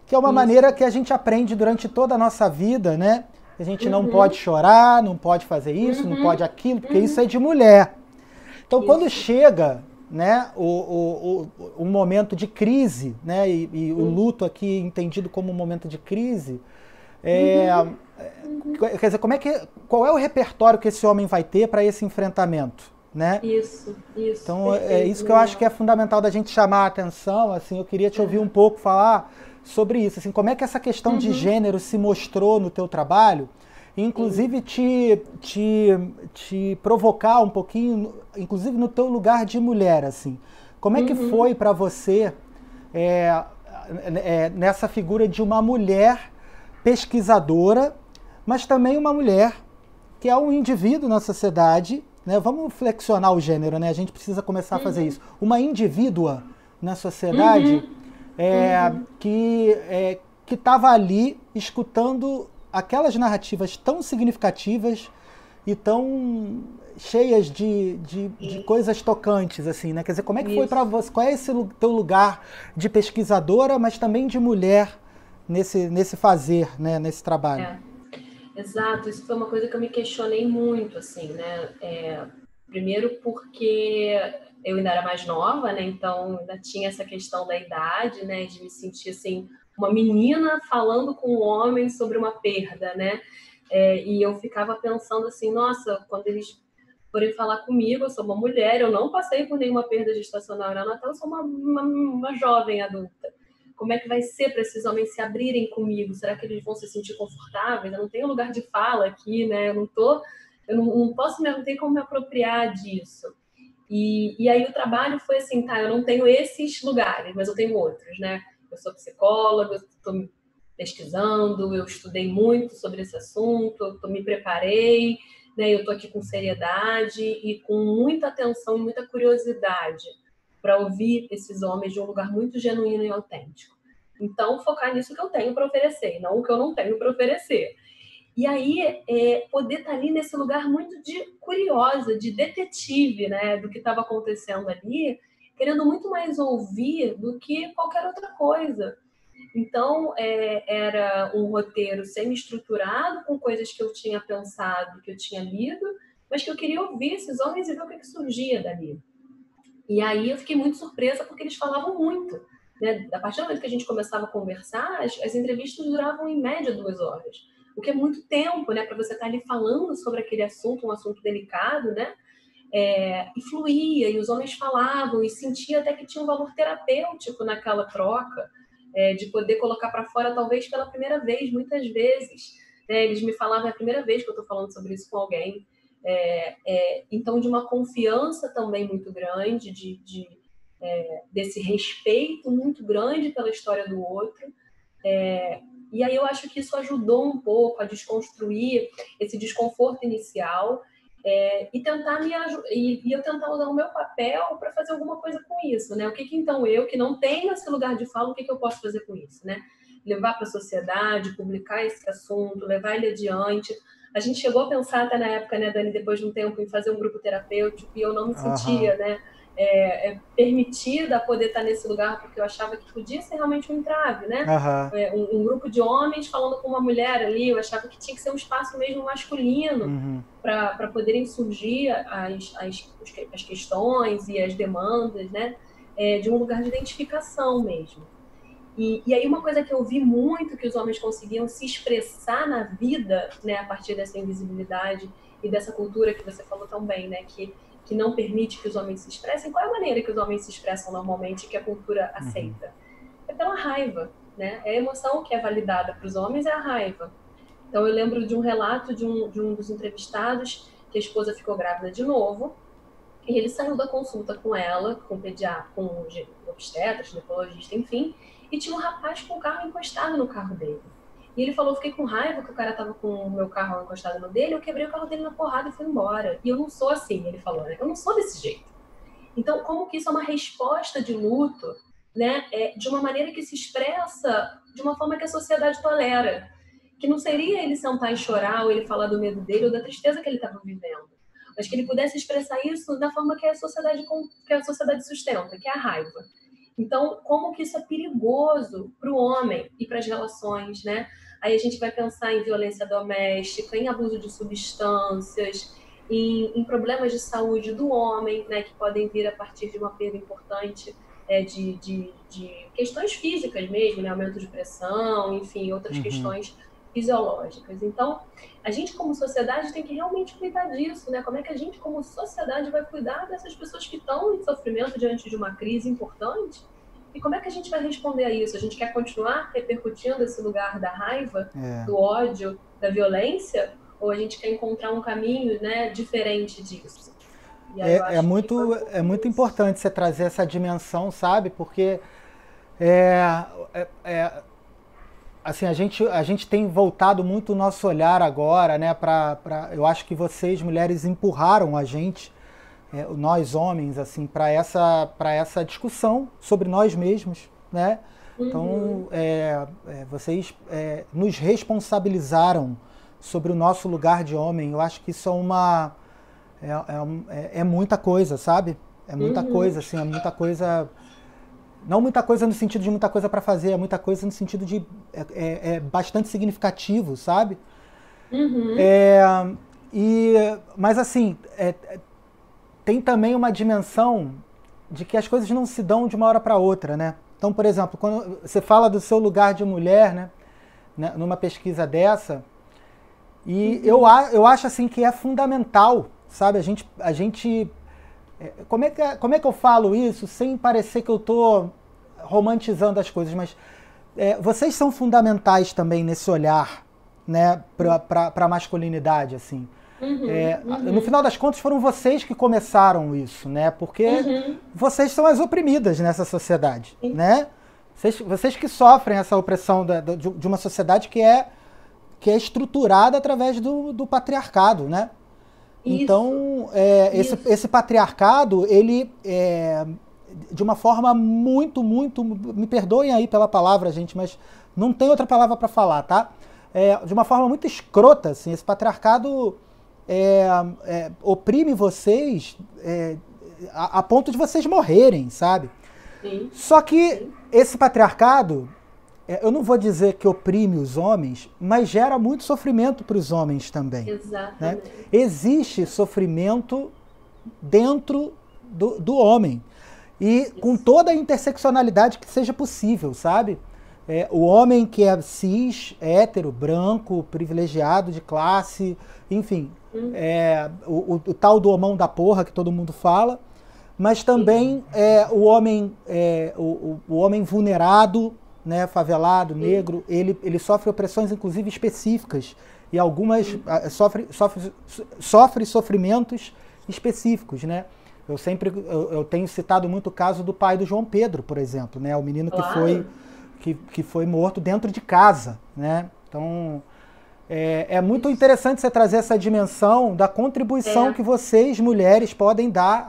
S1: Que é uma maneira que a gente aprende durante toda a nossa vida, né? A gente não pode chorar, não pode fazer isso, não pode aquilo, porque isso é de mulher. Então, quando chega, né, o momento de crise, né, e o luto aqui entendido como um momento de crise, quer dizer, qual é o repertório que esse homem vai ter para esse enfrentamento? Né?
S2: Isso.
S1: Então, perfeito, é isso que eu acho que é fundamental da gente chamar a atenção. Assim, eu queria te ouvir um pouco falar sobre isso. Assim, como é que essa questão de gênero se mostrou no teu trabalho? E, inclusive, te provocar um pouquinho, inclusive no teu lugar de mulher. Assim. Como é que foi para você nessa figura de uma mulher pesquisadora, mas também uma mulher que é um indivíduo na sociedade, né? Vamos flexionar o gênero, né? A gente precisa começar a fazer isso. Uma indivídua na sociedade que estava ali escutando aquelas narrativas tão significativas e tão cheias de coisas tocantes, assim, né? Quer dizer, como é que foi para você? Qual é esse teu lugar de pesquisadora, mas também de mulher nesse fazer, né? Nesse trabalho?
S2: Exato, isso foi uma coisa que eu me questionei muito, assim, né? Primeiro porque eu ainda era mais nova, né? Então ainda tinha essa questão da idade, né? De me sentir, assim, uma menina falando com um homem sobre uma perda, né? E eu ficava pensando assim, nossa, quando eles forem falar comigo, eu sou uma mulher, eu não passei por nenhuma perda gestacional neonatal, eu sou uma jovem adulta. Como é que vai ser para esses homens se abrirem comigo? Será que eles vão se sentir confortáveis? Eu não tenho lugar de fala aqui, né? Eu não posso, não tenho como me apropriar disso. E aí o trabalho foi assim, tá, eu não tenho esses lugares, mas eu tenho outros, né? Eu sou psicóloga, estou pesquisando, eu estudei muito sobre esse assunto, eu me preparei, né? Eu estou aqui com seriedade e com muita atenção e muita curiosidade para ouvir esses homens de um lugar muito genuíno e autêntico. Então, focar nisso que eu tenho para oferecer, não o que eu não tenho para oferecer. E aí, poder estar ali nesse lugar muito de curiosa, de detetive, né, do que estava acontecendo ali, querendo muito mais ouvir do que qualquer outra coisa. Então, era um roteiro semi-estruturado, com coisas que eu tinha pensado, que eu tinha lido, mas que eu queria ouvir esses homens e ver o que surgia dali. E aí eu fiquei muito surpresa porque eles falavam muito. Né? A partir do momento que a gente começava a conversar, as entrevistas duravam em média 2 horas. O que é muito tempo, né, para você estar ali falando sobre aquele assunto, um assunto delicado, né? E fluía, e os homens falavam, e sentia até que tinha um valor terapêutico naquela troca, de poder colocar para fora, talvez pela primeira vez, muitas vezes. Né? Eles me falavam, é a primeira vez que eu estou falando sobre isso com alguém. Então, de uma confiança também muito grande, desse respeito muito grande pela história do outro. E aí eu acho que isso ajudou um pouco a desconstruir esse desconforto inicial e eu tentar usar o meu papel para fazer alguma coisa com isso, né? O que então eu, que não tenho esse lugar de fala, o que eu posso fazer com isso, né? Levar para a sociedade, publicar esse assunto, levar ele adiante. A gente chegou a pensar até na época, né, Dani, depois de um tempo, em fazer um grupo terapêutico, e eu não me sentia, né, permitida a poder estar nesse lugar, porque eu achava que podia ser realmente um entrave, né? Um grupo de homens falando com uma mulher ali, eu achava que tinha que ser um espaço mesmo masculino para poderem surgir as questões e as demandas, né? De um lugar de identificação mesmo. E aí uma coisa que eu vi muito que os homens conseguiam se expressar na vida, né, a partir dessa invisibilidade e dessa cultura que você falou tão bem, né, que não permite que os homens se expressem. Qual é a maneira que os homens se expressam normalmente que a cultura aceita? É pela raiva, né? A emoção que é validada para os homens é a raiva. Então eu lembro de um relato de um dos entrevistados que a esposa ficou grávida de novo e ele saiu da consulta com ela, com obstetra, ginecologista, enfim, e tinha um rapaz com o carro encostado no carro dele. E ele falou, fiquei com raiva que o cara tava com o meu carro encostado no dele, eu quebrei o carro dele na porrada e fui embora. E eu não sou assim, ele falou, né? Eu não sou desse jeito. Então, como que isso é uma resposta de luto, né? De uma maneira que se expressa de uma forma que a sociedade tolera. Que não seria ele sentar e chorar, ou ele falar do medo dele, ou da tristeza que ele estava vivendo. Mas que ele pudesse expressar isso da forma que a sociedade sustenta, que é a raiva. Então, como que isso é perigoso para o homem e para as relações, né? Aí a gente vai pensar em violência doméstica, em abuso de substâncias, em problemas de saúde do homem, né, que podem vir a partir de uma perda importante de questões físicas mesmo, né, aumento de pressão, enfim, outras questões fisiológicas. Então, a gente como sociedade tem que realmente cuidar disso, né? Como é que a gente como sociedade vai cuidar dessas pessoas que estão em sofrimento diante de uma crise importante? E como é que a gente vai responder a isso? A gente quer continuar repercutindo esse lugar da raiva, do ódio, da violência? Ou a gente quer encontrar um caminho, né, diferente disso?
S1: E aí eu acho que é muito importante você trazer essa dimensão, sabe? Porque assim, a gente tem voltado muito o nosso olhar agora, né? Eu acho que vocês, mulheres, empurraram a gente, nós homens, assim, para essa discussão sobre nós mesmos, né? Então, vocês nos responsabilizaram sobre o nosso lugar de homem. Eu acho que isso é muita coisa, sabe? É muita coisa, assim, é muita coisa. Não muita coisa no sentido de muita coisa para fazer, é muita coisa no sentido de bastante significativo, sabe? Mas assim, tem também uma dimensão de que as coisas não se dão de uma hora para outra, né? Então, por exemplo, quando você fala do seu lugar de mulher, né, numa pesquisa dessa, e eu acho assim que é fundamental, sabe? A gente como é que eu falo isso sem parecer que eu estou romantizando as coisas, mas vocês são fundamentais também nesse olhar, né, para a masculinidade, assim. No final das contas foram vocês que começaram isso, né? Porque vocês são as oprimidas nessa sociedade, né? Vocês que sofrem essa opressão de uma sociedade que é estruturada através do patriarcado, né? Isso, então, esse patriarcado, ele, de uma forma muito, me perdoem aí pela palavra, gente, mas não tem outra palavra para falar, tá? De uma forma muito escrota, assim, esse patriarcado oprime vocês a ponto de vocês morrerem, sabe? Sim. Só que esse patriarcado, eu não vou dizer que oprime os homens, mas gera muito sofrimento para os homens também.
S2: Exatamente.
S1: Né? Existe sofrimento dentro do homem. E com toda a interseccionalidade que seja possível, sabe? O homem que é cis, hétero, branco, privilegiado de classe, enfim, o tal do homão da porra que todo mundo fala, mas também o homem vulnerado, né, favelado, negro, ele sofre opressões inclusive específicas e algumas sofre sofrimentos específicos, né? Eu tenho citado muito o caso do pai do João Pedro, por exemplo, né, o menino que foi morto dentro de casa, né? Então é muito interessante você trazer essa dimensão da contribuição que vocês, mulheres, podem dar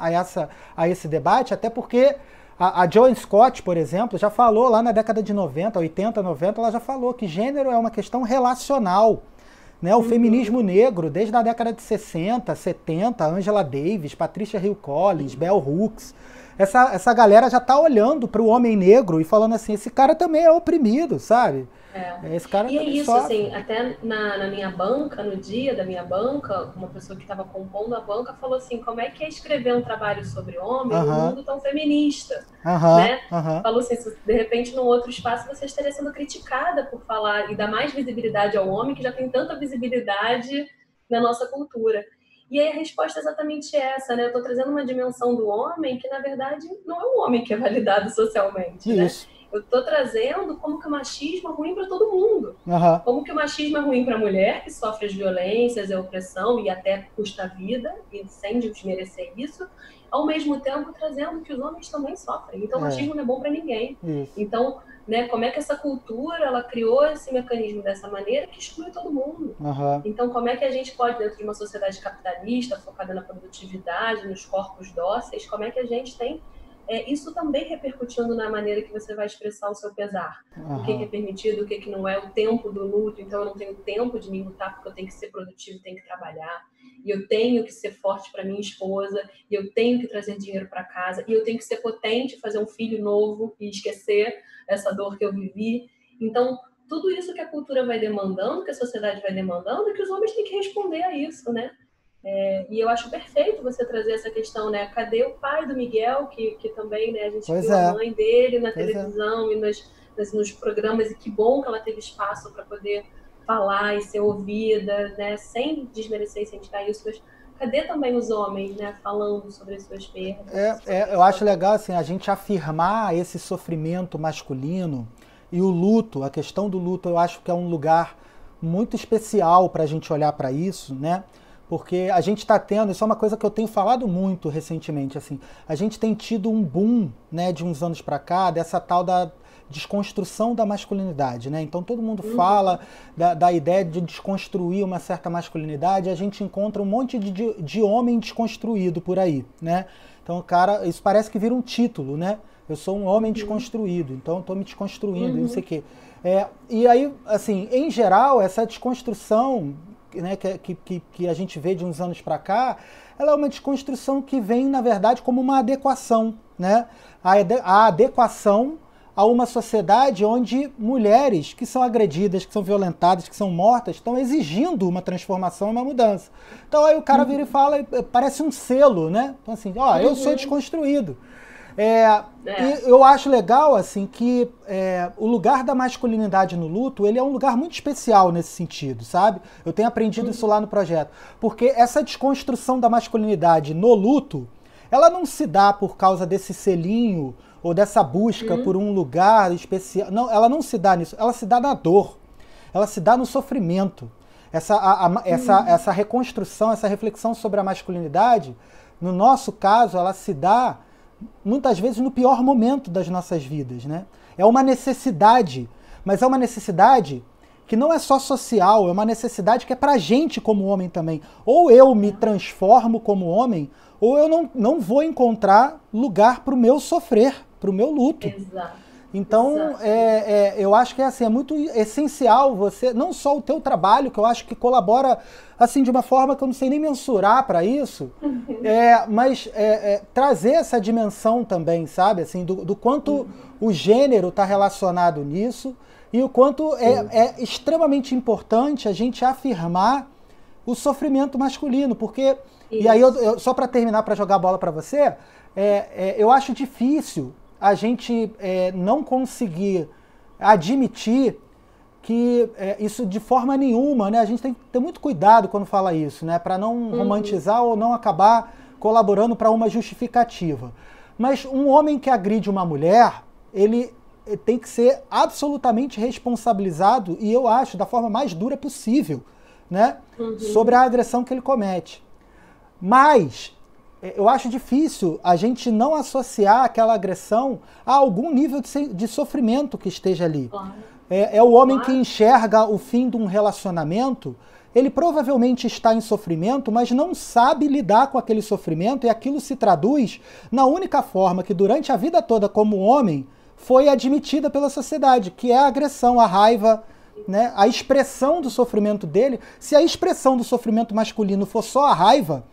S1: a esse debate, até porque a Joan Scott, por exemplo, já falou lá na década de 90, 80, 90, ela já falou que gênero é uma questão relacional. Né? O feminismo negro, desde a década de 60, 70, Angela Davis, Patricia Hill Collins, Bell Hooks, essa galera já está olhando para o homem negro e falando assim, esse cara também é oprimido, sabe? Esse cara
S2: e é isso,
S1: sofre.
S2: assim, até na minha banca, no dia da minha banca, uma pessoa que estava compondo a banca falou assim, como é que é escrever um trabalho sobre homem num mundo tão feminista, né? Falou assim, de repente num outro espaço você estaria sendo criticada por falar e dar mais visibilidade ao homem que já tem tanta visibilidade na nossa cultura. E aí a resposta é exatamente essa, né? Eu estou trazendo uma dimensão do homem que, na verdade, não é um homem que é validado socialmente, né? Eu estou trazendo como que o machismo é ruim para todo mundo.
S1: Uhum.
S2: Como que o machismo é ruim para a mulher, que sofre as violências, a opressão e até custa a vida, e sem desmerecer isso, ao mesmo tempo trazendo que os homens também sofrem. Então, o machismo não é bom para ninguém.
S1: Isso.
S2: Então, né, como é que essa cultura ela criou esse mecanismo dessa maneira que exclui todo mundo?
S1: Uhum.
S2: Então, como é que a gente pode, dentro de uma sociedade capitalista, focada na produtividade, nos corpos dóceis, como é que a gente tem isso também repercutindo na maneira que você vai expressar o seu pesar?
S1: Uhum.
S2: O que é permitido, o que não é, o tempo do luto. Então, eu não tenho tempo de me lutar porque eu tenho que ser produtivo, tenho que trabalhar. E eu tenho que ser forte para minha esposa, e eu tenho que trazer dinheiro para casa, e eu tenho que ser potente, fazer um filho novo e esquecer essa dor que eu vivi. Então, tudo isso que a cultura vai demandando, que a sociedade vai demandando, é que os homens têm que responder a isso, né? E eu acho perfeito você trazer essa questão, né? Cadê o pai do Miguel, que também, né, a gente viu a mãe dele na televisão e nos programas, e que bom que ela teve espaço para poder falar e ser ouvida, né? Sem desmerecer e sem tirar isso, mas cadê também os homens, né, falando sobre as suas perdas?
S1: Eu acho legal assim, a gente afirmar esse sofrimento masculino e o luto, a questão do luto, eu acho que é um lugar muito especial para a gente olhar para isso, né? Porque a gente está tendo, isso é uma coisa que eu tenho falado muito recentemente, assim, a gente tem tido um boom, né, de uns anos para cá, dessa tal da desconstrução da masculinidade, né? Então todo mundo fala da ideia de desconstruir uma certa masculinidade, e a gente encontra um monte de homem desconstruído por aí, né? Então, cara, isso parece que vira um título, né? Eu sou um homem desconstruído, então estou me desconstruindo, não sei o quê. E aí, assim, em geral, essa desconstrução, né, que a gente vê de uns anos para cá, ela é uma desconstrução que vem, na verdade, como uma adequação, né? A adequação a uma sociedade onde mulheres que são agredidas, que são violentadas, que são mortas, estão exigindo uma transformação, uma mudança. Então aí o cara vira e fala, parece um selo, né? Então assim, ó, eu sou desconstruído. E eu acho legal assim que o lugar da masculinidade no luto, ele é um lugar muito especial nesse sentido, sabe? Eu tenho aprendido isso lá no projeto. Porque essa desconstrução da masculinidade no luto, ela não se dá por causa desse selinho ou dessa busca por um lugar especial. Não, ela não se dá nisso, ela se dá na dor, ela se dá no sofrimento. Essa reconstrução, essa reflexão sobre a masculinidade, no nosso caso, ela se dá muitas vezes no pior momento das nossas vidas, né? É uma necessidade, mas é uma necessidade que não é só social, é uma necessidade que é pra gente como homem também. Ou eu me transformo como homem, ou eu não vou encontrar lugar pro meu sofrer, pro meu luto.
S2: Exato.
S1: Então, eu acho que é muito essencial você, não só o teu trabalho, que eu acho que colabora assim de uma forma que eu não sei nem mensurar para isso, mas trazer essa dimensão também, sabe? Assim, do quanto o gênero está relacionado nisso e o quanto é extremamente importante a gente afirmar o sofrimento masculino, porque... Isso. E aí, só para terminar, para jogar a bola para você, eu acho difícil a gente não conseguir admitir que isso de forma nenhuma, né? A gente tem que ter muito cuidado quando fala isso, né? Para não romantizar ou não acabar colaborando para uma justificativa. Mas um homem que agride uma mulher, ele tem que ser absolutamente responsabilizado, e eu acho, da forma mais dura possível, né? Sobre a agressão que ele comete. Mas eu acho difícil a gente não associar aquela agressão a algum nível de sofrimento que esteja ali. Claro. O homem que enxerga o fim de um relacionamento, ele provavelmente está em sofrimento, mas não sabe lidar com aquele sofrimento, e aquilo se traduz na única forma que durante a vida toda como homem foi admitida pela sociedade, que é a agressão, a raiva, né? A expressão do sofrimento dele. Se a expressão do sofrimento masculino for só a raiva,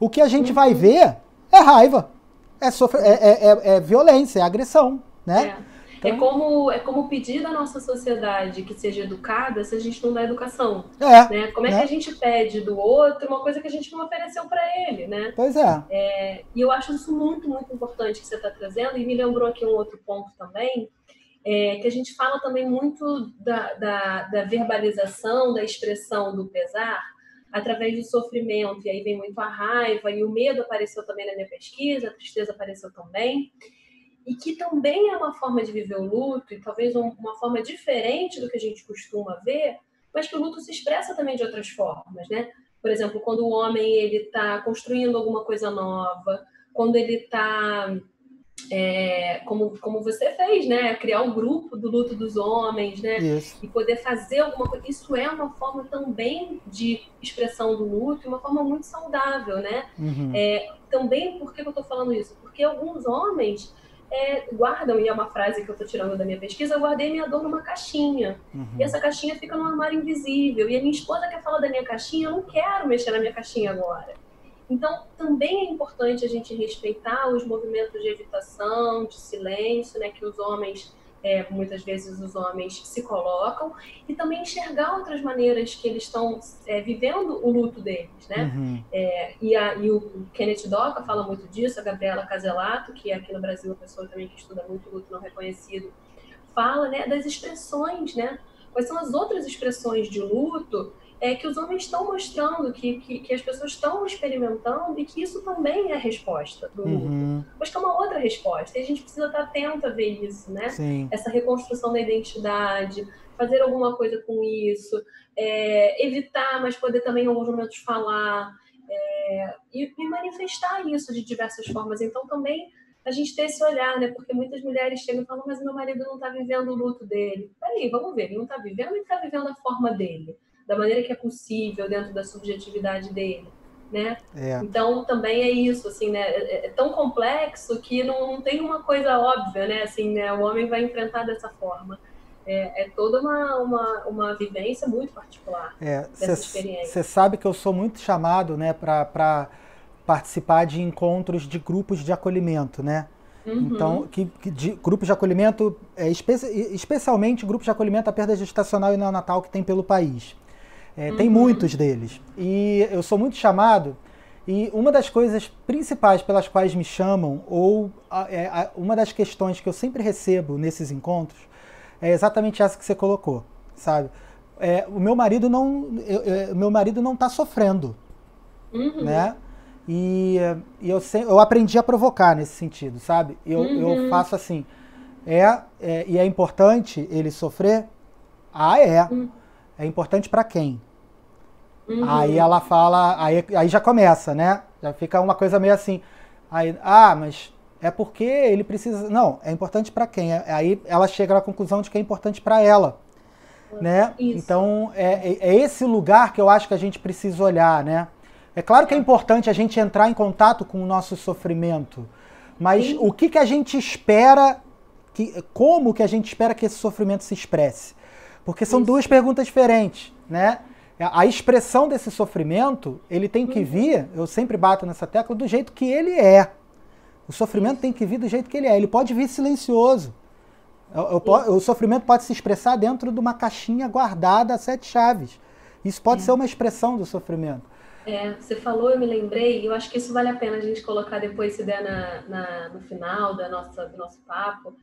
S1: o que a gente vai ver é raiva, é violência, é agressão, né?
S2: Então... É como pedir da nossa sociedade que seja educada se a gente não dá educação. Né? Como é que a gente pede do outro uma coisa que a gente não ofereceu para ele, né?
S1: Pois
S2: e eu acho isso muito, muito importante que você está trazendo, e me lembrou aqui um outro ponto também, que a gente fala também muito da verbalização, da expressão do pesar, através do sofrimento, e aí vem muito a raiva, e o medo apareceu também na minha pesquisa, a tristeza apareceu também, e que também é uma forma de viver o luto, e talvez uma forma diferente do que a gente costuma ver, mas que o luto se expressa também de outras formas, né? Por exemplo, quando o homem ele está construindo alguma coisa nova, quando ele está como você fez, né? Criar um grupo do luto dos homens, né?
S1: Isso.
S2: E poder fazer alguma coisa. Isso é uma forma também de expressão do luto, uma forma muito saudável, né?
S1: Uhum.
S2: Também, por que eu estou falando isso? Porque alguns homens guardam, e é uma frase que eu estou tirando da minha pesquisa, eu guardei minha dor numa caixinha. E essa caixinha fica num armário invisível. E a minha esposa quer falar da minha caixinha, eu não quero mexer na minha caixinha agora. Então, também é importante a gente respeitar os movimentos de evitação, de silêncio, né, que os homens, muitas vezes os homens se colocam, e também enxergar outras maneiras que eles estão vivendo o luto deles, né?
S1: Uhum.
S2: E o Kenneth Doka fala muito disso, a Gabriela Caselato, que é aqui no Brasil uma pessoa também que estuda muito luto não reconhecido, fala, né, das expressões, né? Quais são as outras expressões de luto que os homens estão mostrando, que as pessoas estão experimentando, e que isso também é a resposta do luto.
S1: Uhum.
S2: Mas que é uma outra resposta, e a gente precisa estar atento a ver isso, né?
S1: Sim.
S2: Essa reconstrução da identidade, fazer alguma coisa com isso, evitar, mas poder também em alguns momentos falar, e manifestar isso de diversas formas. Então também a gente ter esse olhar, né? Porque muitas mulheres chegam e falam, mas meu marido não está vivendo o luto dele. Peraí, vamos ver, ele não está vivendo, ele está vivendo a forma dele, da maneira que é possível, dentro da subjetividade dele, né?
S1: É.
S2: Então, também é isso, assim, né? É tão complexo que não tem uma coisa óbvia, né? Assim, né? O homem vai enfrentar dessa forma. É toda uma vivência muito particular dessa experiência.
S1: Você sabe que eu sou muito chamado, né, para participar de encontros de grupos de acolhimento, né? Então, de grupos de acolhimento, especialmente grupos de acolhimento à perda gestacional e neonatal que tem pelo país. Tem muitos deles. E eu sou muito chamado, e uma das coisas principais pelas quais me chamam, ou uma das questões que eu sempre recebo nesses encontros, é exatamente essa que você colocou, sabe? O meu marido não está sofrendo, né? E eu aprendi a provocar nesse sentido, sabe? Eu faço assim, e é importante ele sofrer? É importante para quem? Aí ela fala, aí já começa, né? Já fica uma coisa meio assim, aí, mas é porque ele precisa... Não, é importante para quem? Aí ela chega à conclusão de que é importante para ela, né?
S2: Isso.
S1: Então, é esse lugar que eu acho que a gente precisa olhar, né? É claro que é importante a gente entrar em contato com o nosso sofrimento, mas
S2: Sim.
S1: o que a gente espera, como que a gente espera que esse sofrimento se expresse? Porque são duas perguntas diferentes, né? A expressão desse sofrimento, ele tem que vir, eu sempre bato nessa tecla, do jeito que ele é. O sofrimento tem que vir do jeito que ele é. Ele pode vir silencioso. O sofrimento pode se expressar dentro de uma caixinha guardada a 7 chaves. Isso pode ser uma expressão do sofrimento.
S2: Você falou, eu me lembrei, eu acho que isso vale a pena a gente colocar depois, se der no final do nosso papo,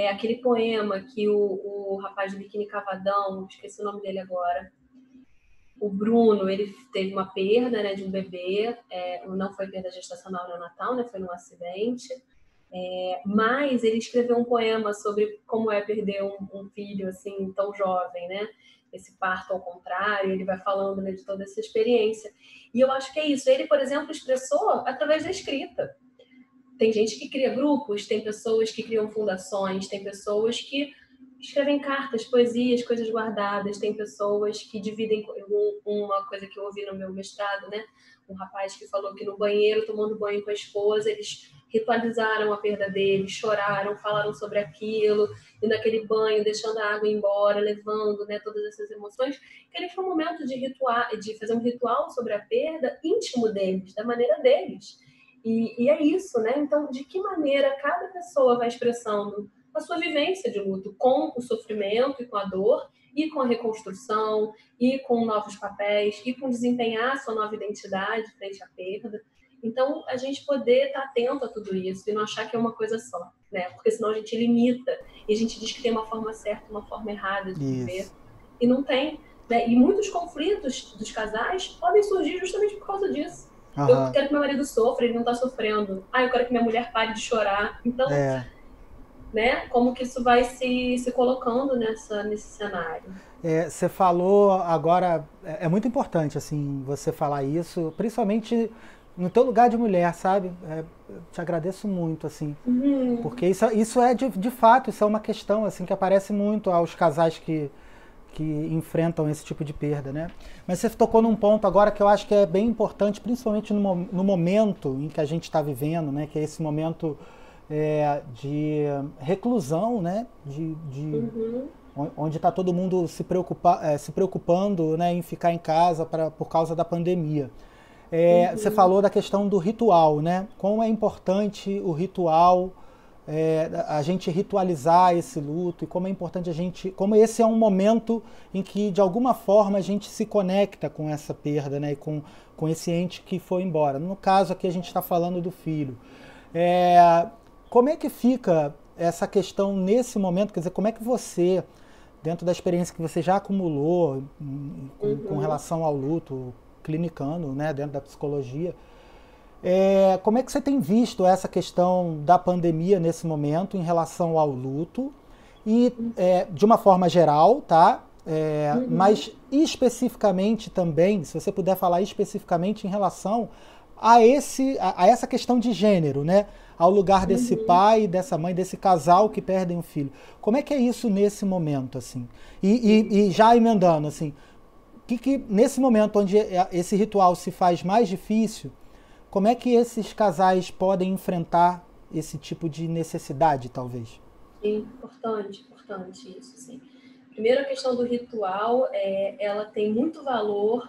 S2: aquele poema que o rapaz do Biquíni Cavadão, esqueci o nome dele agora, o Bruno, ele teve uma perda, né, de um bebê, não foi perda gestacional neonatal, né, foi num acidente, mas ele escreveu um poema sobre como é perder um filho assim tão jovem, né? Esse parto ao contrário, ele vai falando, né, de toda essa experiência. E eu acho que é isso. Ele, por exemplo, expressou através da escrita. Tem gente que cria grupos, tem pessoas que criam fundações, tem pessoas que escrevem cartas, poesias, coisas guardadas, tem pessoas que dividem uma coisa que eu ouvi no meu mestrado, né? Um rapaz que falou que no banheiro, tomando banho com a esposa, eles ritualizaram a perda dele, choraram, falaram sobre aquilo, e naquele banho, deixando a água embora, levando, né, todas essas emoções, que ele foi um momento de fazer um ritual sobre a perda íntimo deles, da maneira deles. E é isso, né? Então, de que maneira cada pessoa vai expressando a sua vivência de luto com o sofrimento e com a dor, e com a reconstrução, e com novos papéis, e com desempenhar a sua nova identidade frente à perda. Então, a gente poder estar atento a tudo isso e não achar que é uma coisa só, né? Porque senão a gente limita e a gente diz que tem uma forma certa, uma forma errada de viver. E não tem, né? E muitos conflitos dos casais podem surgir justamente por causa disso. Eu quero que meu marido sofra, ele não está sofrendo. Eu quero que minha mulher pare de chorar. Então, né? Como que isso vai se colocando nesse cenário.
S1: Você falou agora, muito importante assim você falar isso, principalmente no teu lugar de mulher, sabe? Eu te agradeço muito assim,
S2: Uhum.
S1: porque isso é de fato, isso é uma questão assim que aparece muito aos casais que enfrentam esse tipo de perda, né? Mas você tocou num ponto agora que eu acho que é bem importante, principalmente no momento em que a gente está vivendo, né? Que é esse momento de reclusão, né?
S2: Uhum.
S1: Onde está todo mundo se preocupando, né, em ficar em casa por causa da pandemia. Você
S2: Uhum.
S1: falou da questão do ritual, né? Como é importante o ritual, a gente ritualizar esse luto e como é importante como esse é um momento em que de alguma forma a gente se conecta com essa perda, né? E com esse ente que foi embora. No caso aqui a gente está falando do filho. É, como é que fica essa questão nesse momento? Quer dizer, como é que você, dentro da experiência que você já acumulou com
S2: Uhum.
S1: relação ao luto, clinicando, né, dentro da psicologia, como é que você tem visto essa questão da pandemia nesse momento em relação ao luto? E, de uma forma geral, tá?
S2: Uhum.
S1: Mas especificamente também, se você puder falar especificamente em relação a essa questão de gênero, né? Ao lugar desse
S2: Uhum.
S1: pai, dessa mãe, desse casal que perdem um filho. Como é que é isso nesse momento, assim? E já emendando, assim, que nesse momento onde esse ritual se faz mais difícil, como é que esses casais podem enfrentar esse tipo de necessidade, talvez?
S2: Importante, importante isso, sim. Primeiro, a questão do ritual, ela tem muito valor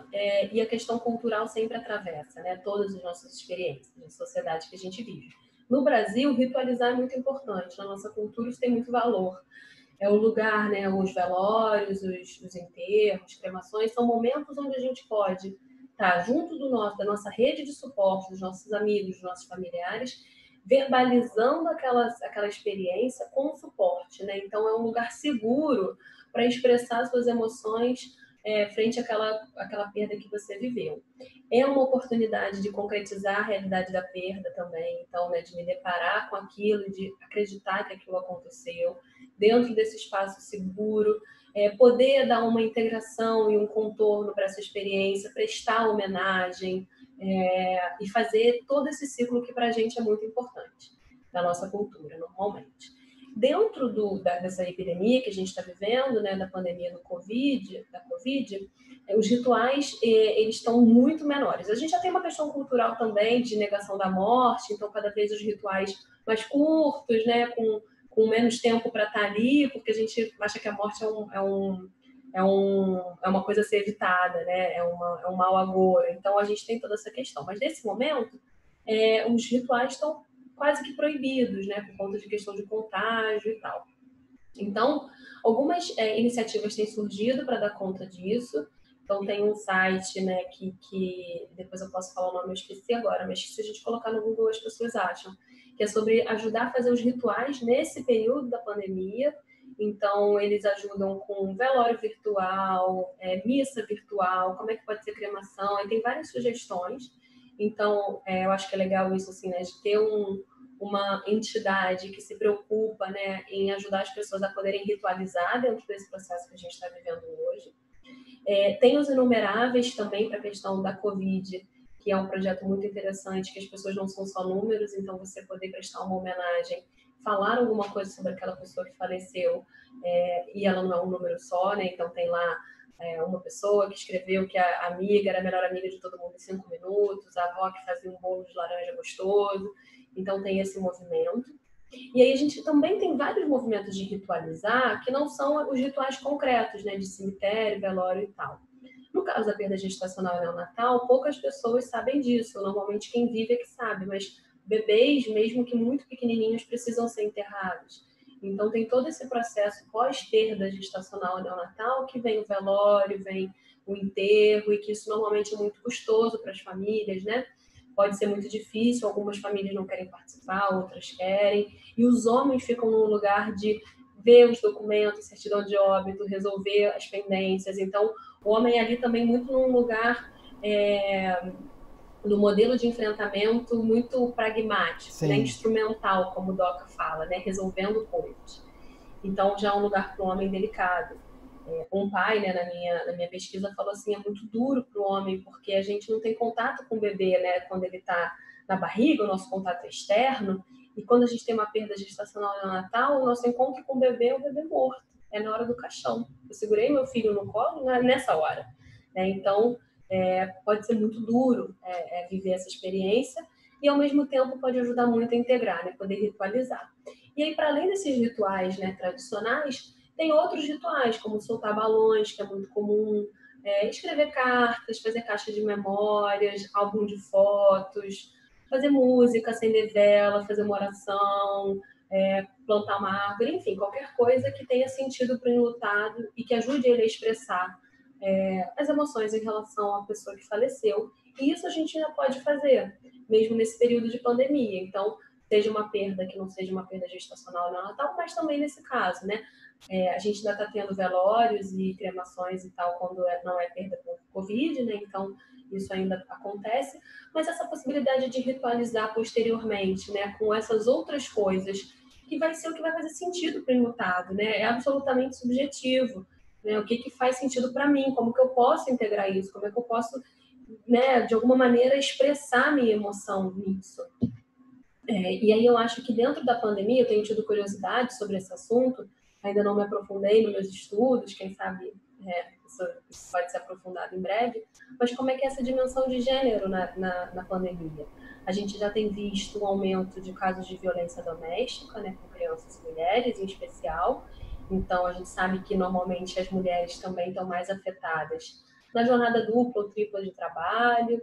S2: e a questão cultural sempre atravessa, né? Todas as nossas experiências de sociedade que a gente vive. No Brasil, ritualizar é muito importante. Na nossa cultura, isso tem muito valor. É o lugar, né? Os velórios, os enterros, cremações, são momentos onde a gente pode estar junto da nossa rede de suporte, dos nossos amigos, dos nossos familiares, verbalizando aquela experiência com suporte, né? Então é um lugar seguro para expressar suas emoções frente àquela perda que você viveu. É uma oportunidade de concretizar a realidade da perda também, então, né, de me deparar com aquilo, de acreditar que aquilo aconteceu, dentro desse espaço seguro, poder dar uma integração e um contorno para essa experiência, prestar homenagem e fazer todo esse ciclo que para a gente é muito importante, na nossa cultura, normalmente. Dentro dessa epidemia que a gente está vivendo, né, da pandemia da COVID, os rituais eles estão muito menores. A gente já tem uma questão cultural também de negação da morte, então cada vez os rituais mais curtos, né, com menos tempo para estar ali, porque a gente acha que a morte é uma coisa a ser evitada, né? É um mal agouro. Então a gente tem toda essa questão. Mas nesse momento, os rituais estão quase que proibidos, né? Por conta de questão de contágio e tal. Então, algumas iniciativas têm surgido para dar conta disso. Então, tem um site, né, que depois eu posso falar o nome, eu esqueci agora, mas se a gente colocar no Google as pessoas acham, que é sobre ajudar a fazer os rituais nesse período da pandemia. Então, eles ajudam com velório virtual, missa virtual, como é que pode ser cremação, e tem várias sugestões. Então, eu acho que é legal isso, assim, né, de ter uma entidade que se preocupa, né, em ajudar as pessoas a poderem ritualizar dentro desse processo que a gente está vivendo hoje. Tem os inumeráveis também para a questão da Covid, que é um projeto muito interessante, que as pessoas não são só números, então você poder prestar uma homenagem, falar alguma coisa sobre aquela pessoa que faleceu, e ela não é um número só, né? Então tem lá uma pessoa que escreveu que a amiga era a melhor amiga de todo mundo em 5 minutos, a avó que fazia um bolo de laranja gostoso. Então tem esse movimento. E aí a gente também tem vários movimentos de ritualizar que não são os rituais concretos, né, de cemitério, velório e tal. No caso da perda gestacional e neonatal, poucas pessoas sabem disso. Normalmente quem vive é que sabe, mas bebês, mesmo que muito pequenininhos, precisam ser enterrados. Então tem todo esse processo pós-perda gestacional e neonatal que vem o velório, vem o enterro, e que isso normalmente é muito custoso para as famílias, né? Pode ser muito difícil, algumas famílias não querem participar, outras querem, e os homens ficam num lugar de ver os documentos, certidão de óbito, resolver as pendências. Então, o homem ali também muito num lugar do modelo de enfrentamento muito pragmático, né,
S1: Sim.
S2: instrumental, como o Doca fala, né, resolvendo coisas. Então, já é um lugar para o homem delicado. Um pai, né, na minha pesquisa, falou assim, é muito duro para o homem, porque a gente não tem contato com o bebê, né, quando ele está na barriga, o nosso contato é externo, e quando a gente tem uma perda gestacional neonatal, o nosso encontro com o bebê morto, é na hora do caixão. Eu segurei meu filho no colo nessa hora. Né? Então, pode ser muito duro viver essa experiência, e ao mesmo tempo pode ajudar muito a integrar, né, poder ritualizar. E aí, para além desses rituais, né, tradicionais, tem outros rituais, como soltar balões, que é muito comum, escrever cartas, fazer caixa de memórias, álbum de fotos, fazer música, acender vela, fazer uma oração, plantar uma árvore, enfim, qualquer coisa que tenha sentido para o enlutado e que ajude ele a expressar as emoções em relação à pessoa que faleceu. E isso a gente ainda pode fazer, mesmo nesse período de pandemia. Então, seja uma perda que não seja uma perda gestacional neonatal, mas também nesse caso, né? A gente ainda está tendo velórios e cremações e tal quando não é perda por Covid, né? Então isso ainda acontece, mas essa possibilidade de ritualizar posteriormente, né? Com essas outras coisas, que vai ser o que vai fazer sentido para o enlutado, né? É absolutamente subjetivo, né? O que faz sentido para mim? Como que eu posso integrar isso? Como é que eu posso, né? De alguma maneira expressar minha emoção nisso? E aí eu acho que dentro da pandemia, eu tenho tido curiosidade sobre esse assunto, ainda não me aprofundei nos meus estudos, quem sabe isso pode ser aprofundado em breve, mas como é que é essa dimensão de gênero na pandemia? A gente já tem visto um aumento de casos de violência doméstica, né, com crianças e mulheres em especial, então a gente sabe que normalmente as mulheres também estão mais afetadas na jornada dupla ou tripla de trabalho,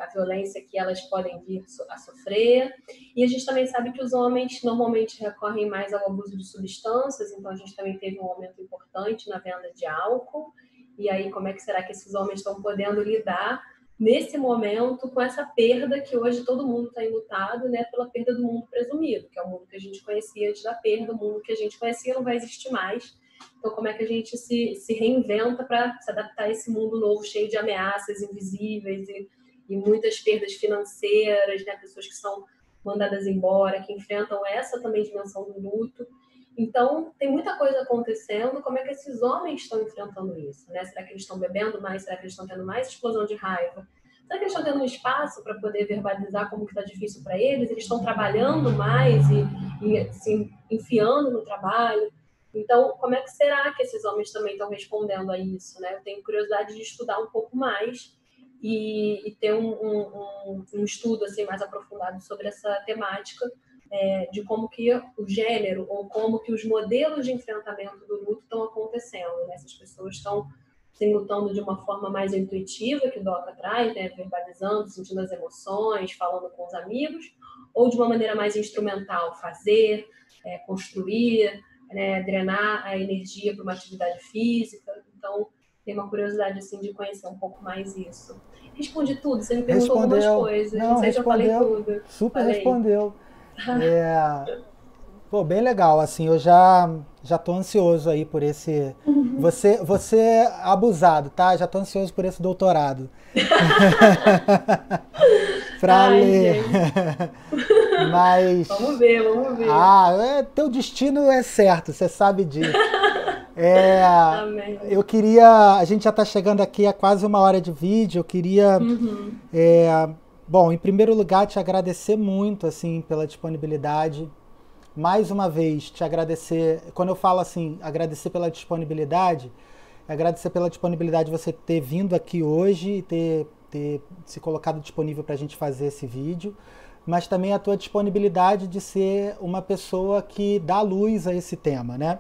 S2: a violência que elas podem vir a sofrer. E a gente também sabe que os homens normalmente recorrem mais ao abuso de substâncias, então a gente também teve um aumento importante na venda de álcool. E aí, como é que será que esses homens estão podendo lidar nesse momento com essa perda que hoje todo mundo está enlutado, né, pela perda do mundo presumido, que é o mundo que a gente conhecia antes da perda, o mundo que a gente conhecia não vai existir mais. Então, como é que a gente se reinventa para se adaptar a esse mundo novo, cheio de ameaças invisíveis e muitas perdas financeiras, né? Pessoas que são mandadas embora, que enfrentam essa também dimensão do luto. Então, tem muita coisa acontecendo. Como é que esses homens estão enfrentando isso? Né? Será que eles estão bebendo mais? Será que eles estão tendo mais explosão de raiva? Será que eles estão tendo um espaço para poder verbalizar como que está difícil para eles? Eles estão trabalhando mais e se enfiando no trabalho? Então, como é que será que esses homens também estão respondendo a isso? Né? Eu tenho curiosidade de estudar um pouco mais e ter um estudo assim, mais aprofundado sobre essa temática de como que o gênero ou como que os modelos de enfrentamento do luto estão acontecendo. Né? Essas pessoas estão se lutando de uma forma mais intuitiva, que o Doca traz, né? Verbalizando, sentindo as emoções, falando com os amigos, ou de uma maneira mais instrumental, fazer, construir, né? Drenar a energia para uma atividade física. Então, tem uma curiosidade assim, de conhecer um pouco mais isso. Respondi tudo, você me perguntou algumas coisas, não sei se eu falei tudo.
S1: Super respondeu. Pô, bem legal, assim, eu já tô ansioso aí por esse... Você é abusado, tá? Já tô ansioso por esse doutorado. Pra ler. Mas...
S2: Vamos ver.
S1: Teu destino é certo, você sabe disso.
S2: Amém.
S1: Eu queria... A gente já tá chegando aqui a quase 1 hora de vídeo, eu queria... Bom, em primeiro lugar, te agradecer muito, assim, pela disponibilidade. Mais uma vez, te agradecer, quando eu falo assim, agradecer pela disponibilidade, agradecer pela disponibilidade de você ter vindo aqui hoje e ter se colocado disponível para a gente fazer esse vídeo, mas também a tua disponibilidade de ser uma pessoa que dá luz a esse tema, né?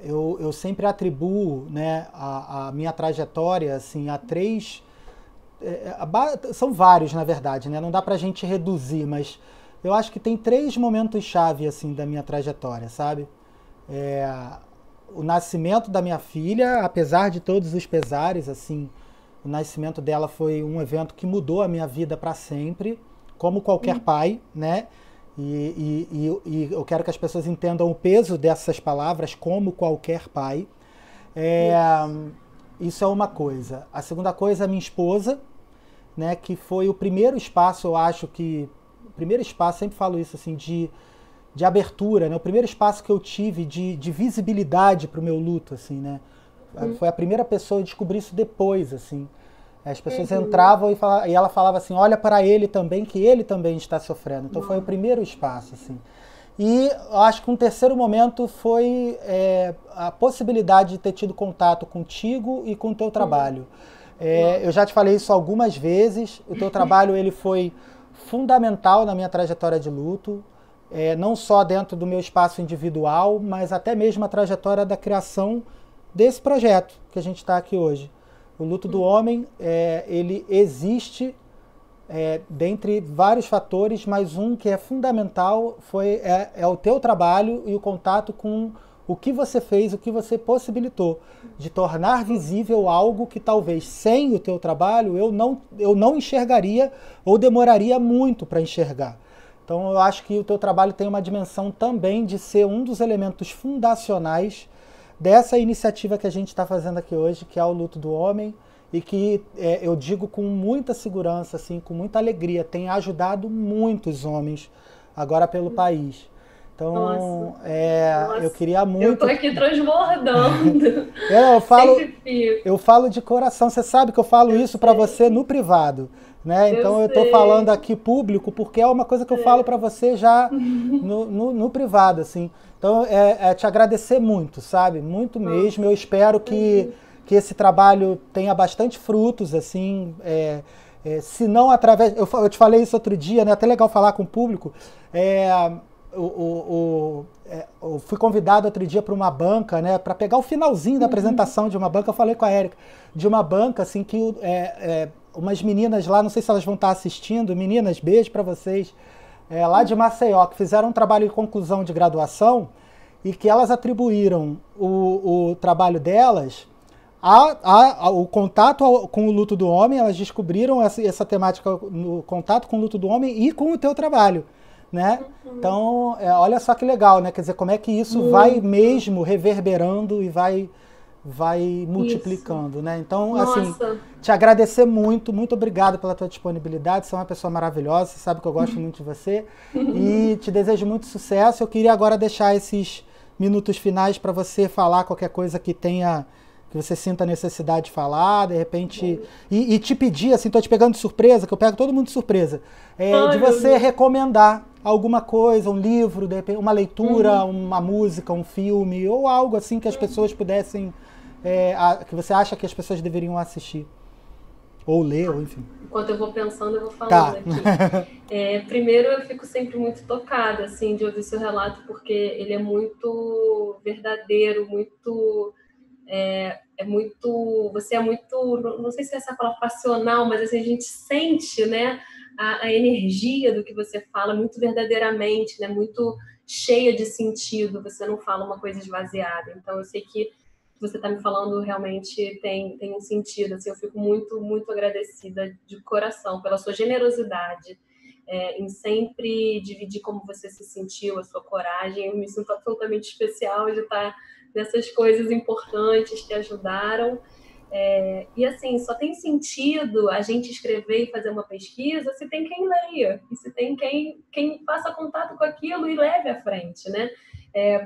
S1: Eu sempre atribuo, né, a minha trajetória assim, a 3... são vários, na verdade, né? Não dá pra gente reduzir, mas eu acho que tem 3 momentos-chave assim, da minha trajetória, sabe? O nascimento da minha filha, apesar de todos os pesares, assim, o nascimento dela foi um evento que mudou a minha vida para sempre, como qualquer pai, né? E eu quero que as pessoas entendam o peso dessas palavras, como qualquer pai. Isso é uma coisa. A segunda coisa é minha esposa. né, que foi o primeiro espaço, eu acho que o primeiro espaço, sempre falo isso assim, de abertura, né, o primeiro espaço que eu tive de visibilidade para o meu luto, assim, né, foi a primeira pessoa a descobrir isso depois, assim. As pessoas entravam e ela falava assim, olha para ele também, que ele também está sofrendo. Então foi o primeiro espaço, assim. E eu acho que um terceiro momento foi a possibilidade de ter tido contato contigo e com o teu trabalho. Eu já te falei isso algumas vezes, o teu trabalho ele foi fundamental na minha trajetória de luto, não só dentro do meu espaço individual, mas até mesmo a trajetória da criação desse projeto que a gente está aqui hoje. O luto do homem, ele existe dentre vários fatores, mas um que é fundamental é o teu trabalho e o contato com o que você fez, o que você possibilitou, de tornar visível algo que talvez sem o teu trabalho eu não enxergaria ou demoraria muito para enxergar. Então eu acho que o teu trabalho tem uma dimensão também de ser um dos elementos fundacionais dessa iniciativa que a gente está fazendo aqui hoje, que é o Luto do Homem, e que eu digo com muita segurança, assim, com muita alegria, tem ajudado muitos homens agora pelo país. Então,
S2: Nossa,
S1: eu queria
S2: eu tô
S1: muito.
S2: aqui transbordando.
S1: Eu falo,
S2: Sempre fico.
S1: eu falo de coração. Você sabe que eu falo
S2: Eu
S1: isso para
S2: sei,
S1: você no privado, né?
S2: eu
S1: Então eu estou falando
S2: sei.
S1: aqui público porque é uma coisa que eu falo para você já no privado, assim. Então te agradecer muito, sabe? Muito mesmo.
S2: Nossa,
S1: Eu espero
S2: imagina.
S1: que esse trabalho tenha bastante frutos, assim. Se não através, eu te falei isso outro dia, né? Até legal falar com o público. É, eu fui convidado outro dia para uma banca, né, para pegar o finalzinho da apresentação de uma banca. Eu falei com a Érica, de uma banca assim que umas meninas lá, não sei se elas vão estar assistindo, meninas, beijo para vocês, lá de Maceió, que fizeram um trabalho de conclusão de graduação e que elas atribuíram o trabalho delas o contato com o luto do homem. Elas descobriram essa temática no contato com o luto do homem e com o teu trabalho, né? Então, olha só que legal, né? Quer dizer, como é que isso vai
S2: Muito.
S1: mesmo reverberando e vai
S2: Isso.
S1: multiplicando, né? Então, assim,
S2: Nossa.
S1: te agradecer muito, muito obrigado pela tua disponibilidade. Você é uma pessoa maravilhosa, você sabe que eu gosto muito de você e te desejo muito sucesso. Eu queria agora deixar esses minutos finais para você falar qualquer coisa que você sinta a necessidade de falar, de repente, e te pedir, assim, tô te pegando de surpresa, que eu pego todo mundo de surpresa, de
S2: Ai, meu
S1: você
S2: Deus.
S1: recomendar alguma coisa, um livro, de repente, uma leitura, uma música, um filme, ou algo assim que as pessoas pudessem, que você acha que as pessoas deveriam assistir, ou ler, ou enfim.
S2: Enquanto eu vou pensando, eu vou falando
S1: Tá.
S2: aqui. Primeiro, eu fico sempre muito tocada, assim, de ouvir seu relato, porque ele é muito verdadeiro, muito muito. Você é muito. Não sei se é essa palavra passional, mas assim, a gente sente, né? A energia do que você fala muito verdadeiramente, né? Muito cheia de sentido. Você não fala uma coisa esvaziada. Então, eu sei que você está me falando realmente tem um sentido. Assim, eu fico muito, muito agradecida de coração pela sua generosidade. Em sempre dividir como você se sentiu, a sua coragem. Eu me sinto absolutamente especial de estar nessas coisas importantes que ajudaram. E assim, só tem sentido a gente escrever e fazer uma pesquisa se tem quem leia, e se tem quem faça contato com aquilo e leve à frente, né?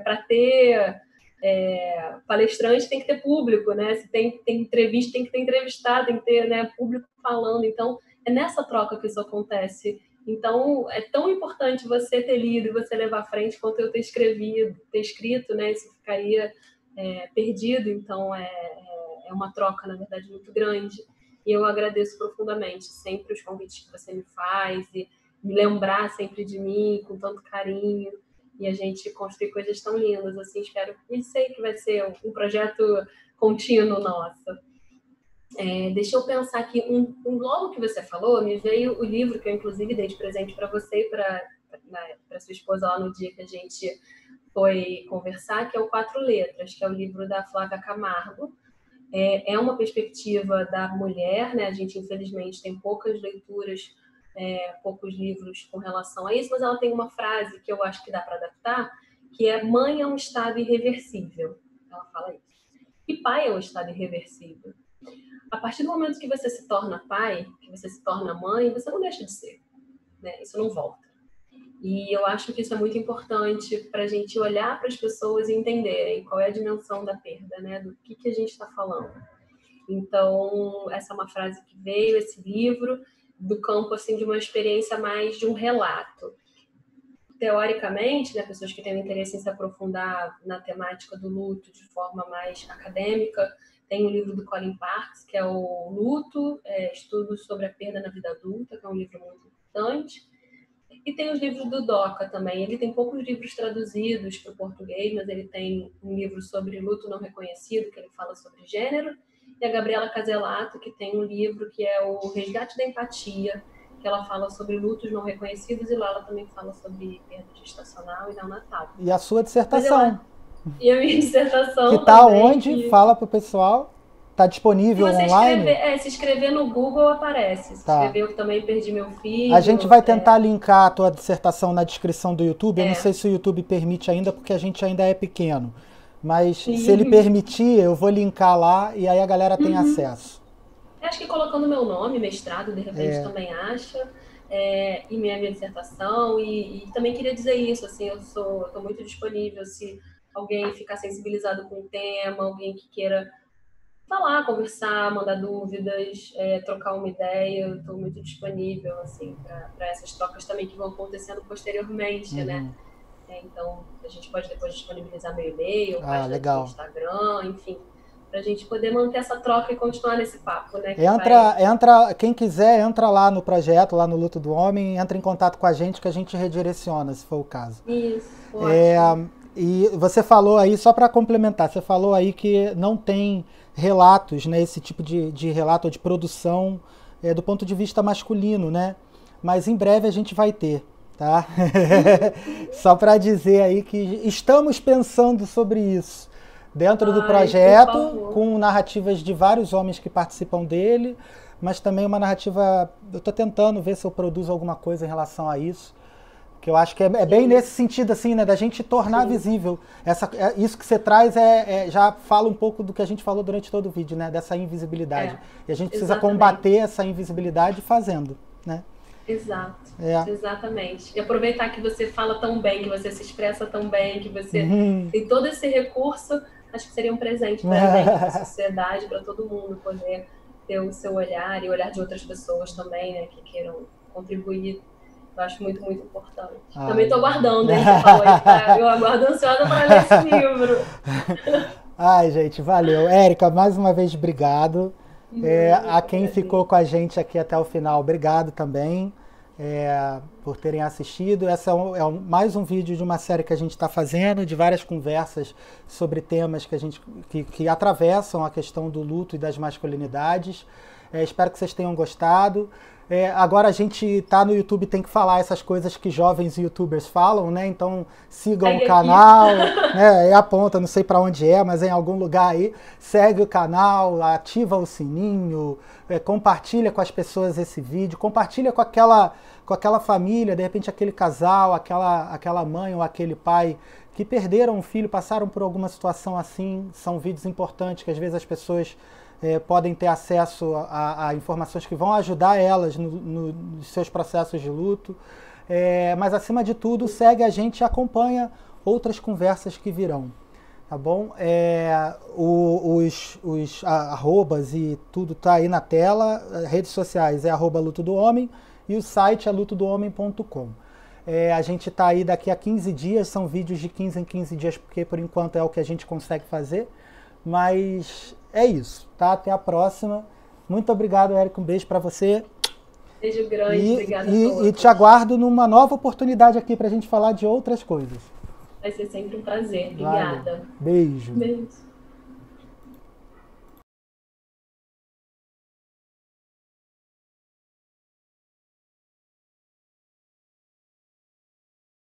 S2: Para ter palestrante tem que ter público, né? Se tem entrevista, tem que ter entrevistado, tem que ter, né, público falando. Então, é nessa troca que isso acontece. Então, é tão importante você ter lido e você levar à frente quanto eu ter escrito, né? Isso ficaria perdido. Então, é uma troca, na verdade, muito grande. E eu agradeço profundamente sempre os convites que você me faz e me lembrar sempre de mim com tanto carinho. E a gente construir coisas tão lindas, assim, espero, e sei que vai ser um projeto contínuo nosso. Deixa eu pensar aqui, logo que você falou, me veio o livro que eu inclusive dei de presente para você e para sua esposa lá no dia que a gente foi conversar, que é o Quatro Letras, que é o livro da Flávia Camargo. É uma perspectiva da mulher, né? A gente infelizmente tem poucas leituras, poucos livros com relação a isso, mas ela tem uma frase que eu acho que dá para adaptar, que é: mãe é um estado irreversível. Ela fala isso. E pai é um estado irreversível. a partir do momento que você se torna pai, que você se torna mãe, você não deixa de ser, né? Isso não volta. E eu acho que isso é muito importante para a gente olhar para as pessoas e entenderem qual é a dimensão da perda, né? Do que a gente está falando. Então, essa é uma frase que veio, esse livro, do campo assim, de uma experiência mais de um relato. Teoricamente, né, pessoas que têm interesse em se aprofundar na temática do luto de forma mais acadêmica, tem um livro do Colin Parkes, que é o Luto, Estudos sobre a Perda na Vida Adulta, que é um livro muito importante. E tem os livros do Doca também. Ele tem poucos livros traduzidos para o português, mas ele tem um livro sobre luto não reconhecido, que ele fala sobre gênero. E a Gabriela Caselato, que tem um livro que é o Resgate da Empatia, que ela fala sobre lutos não reconhecidos, e lá ela também fala sobre perda gestacional e neonatal.
S1: E a sua dissertação?
S2: E a minha dissertação
S1: que está onde? Fala para o pessoal. Está disponível online?
S2: Se escrever no Google aparece. Se escrever Eu Também Perdi Meu Filho.
S1: A gente vai tentar linkar a tua dissertação na descrição do YouTube. Eu não sei se o YouTube permite ainda, porque a gente ainda é pequeno. Mas se ele permitir, eu vou linkar lá e aí a galera tem acesso.
S2: Acho que colocando meu nome, mestrado, de repente também acha. E minha dissertação. E também queria dizer isso, assim, eu estou muito disponível se alguém ficar sensibilizado com o tema, alguém que queira falar, conversar, mandar dúvidas, trocar uma ideia, eu estou muito disponível assim, para essas trocas também que vão acontecendo posteriormente, né? Então, a gente pode depois disponibilizar meu e-mail, página do Instagram, enfim, para a gente poder manter essa troca e continuar nesse papo, né?
S1: Quem quiser, entra lá no projeto, lá no Luto do Homem, entra em contato com a gente que a gente redireciona, se for o caso.
S2: Isso, ótimo.
S1: E você falou aí, só para complementar, você falou aí que não tem relatos, né, esse tipo de relato de produção do ponto de vista masculino, né? Mas em breve a gente vai ter, tá? Só para dizer aí que estamos pensando sobre isso dentro do projeto, com narrativas de vários homens que participam dele, mas também uma narrativa, eu estou tentando ver se eu produzo alguma coisa em relação a isso, que eu acho que é bem nesse sentido, assim, né, da gente tornar visível. Isso que você traz já fala um pouco do que a gente falou durante todo o vídeo, né, dessa invisibilidade. E a gente precisa combater essa invisibilidade fazendo, né?
S2: Exato, exatamente. E aproveitar que você fala tão bem, que você se expressa tão bem, que você tem todo esse recurso, acho que seria um presente para a sociedade, para todo mundo poder ter o seu olhar e o olhar de outras pessoas também, né, que queiram contribuir. Eu acho muito, muito importante. Também estou aguardando, hein? Você falou aí, eu aguardo ansiosa para ler esse livro.
S1: Ai, gente, valeu. Érica, mais uma vez, obrigado. A quem ficou com a gente aqui até o final, obrigado também por terem assistido. Essa é mais um vídeo de uma série que a gente está fazendo, de várias conversas sobre temas que atravessam a questão do luto e das masculinidades. Espero que vocês tenham gostado. Agora a gente tá no YouTube, tem que falar essas coisas que jovens youtubers falam, né? Então sigam o canal, né? Aponta, não sei para onde mas em algum lugar aí. Segue o canal, ativa o sininho, compartilha com as pessoas esse vídeo, compartilha com aquela família, de repente aquele casal, aquela mãe ou aquele pai que perderam um filho, passaram por alguma situação assim. São vídeos importantes que às vezes as pessoas podem ter acesso a informações que vão ajudar elas nos seus processos de luto. Mas, acima de tudo, segue a gente e acompanha outras conversas que virão. Tá bom? Os arrobas e tudo tá aí na tela. Redes sociais é @lutodohomem e o site é lutodohomem.com. A gente tá aí daqui a 15 dias, são vídeos de 15 em 15 dias, porque por enquanto é o que a gente consegue fazer. Mas é isso, tá? Até a próxima. Muito obrigado, Érica. Um beijo para você.
S2: Beijo grande, obrigada a todos.
S1: E te aguardo numa nova oportunidade aqui para a gente falar de outras coisas.
S2: Vai ser sempre um prazer. Obrigada.
S1: Beijo.
S2: Beijo.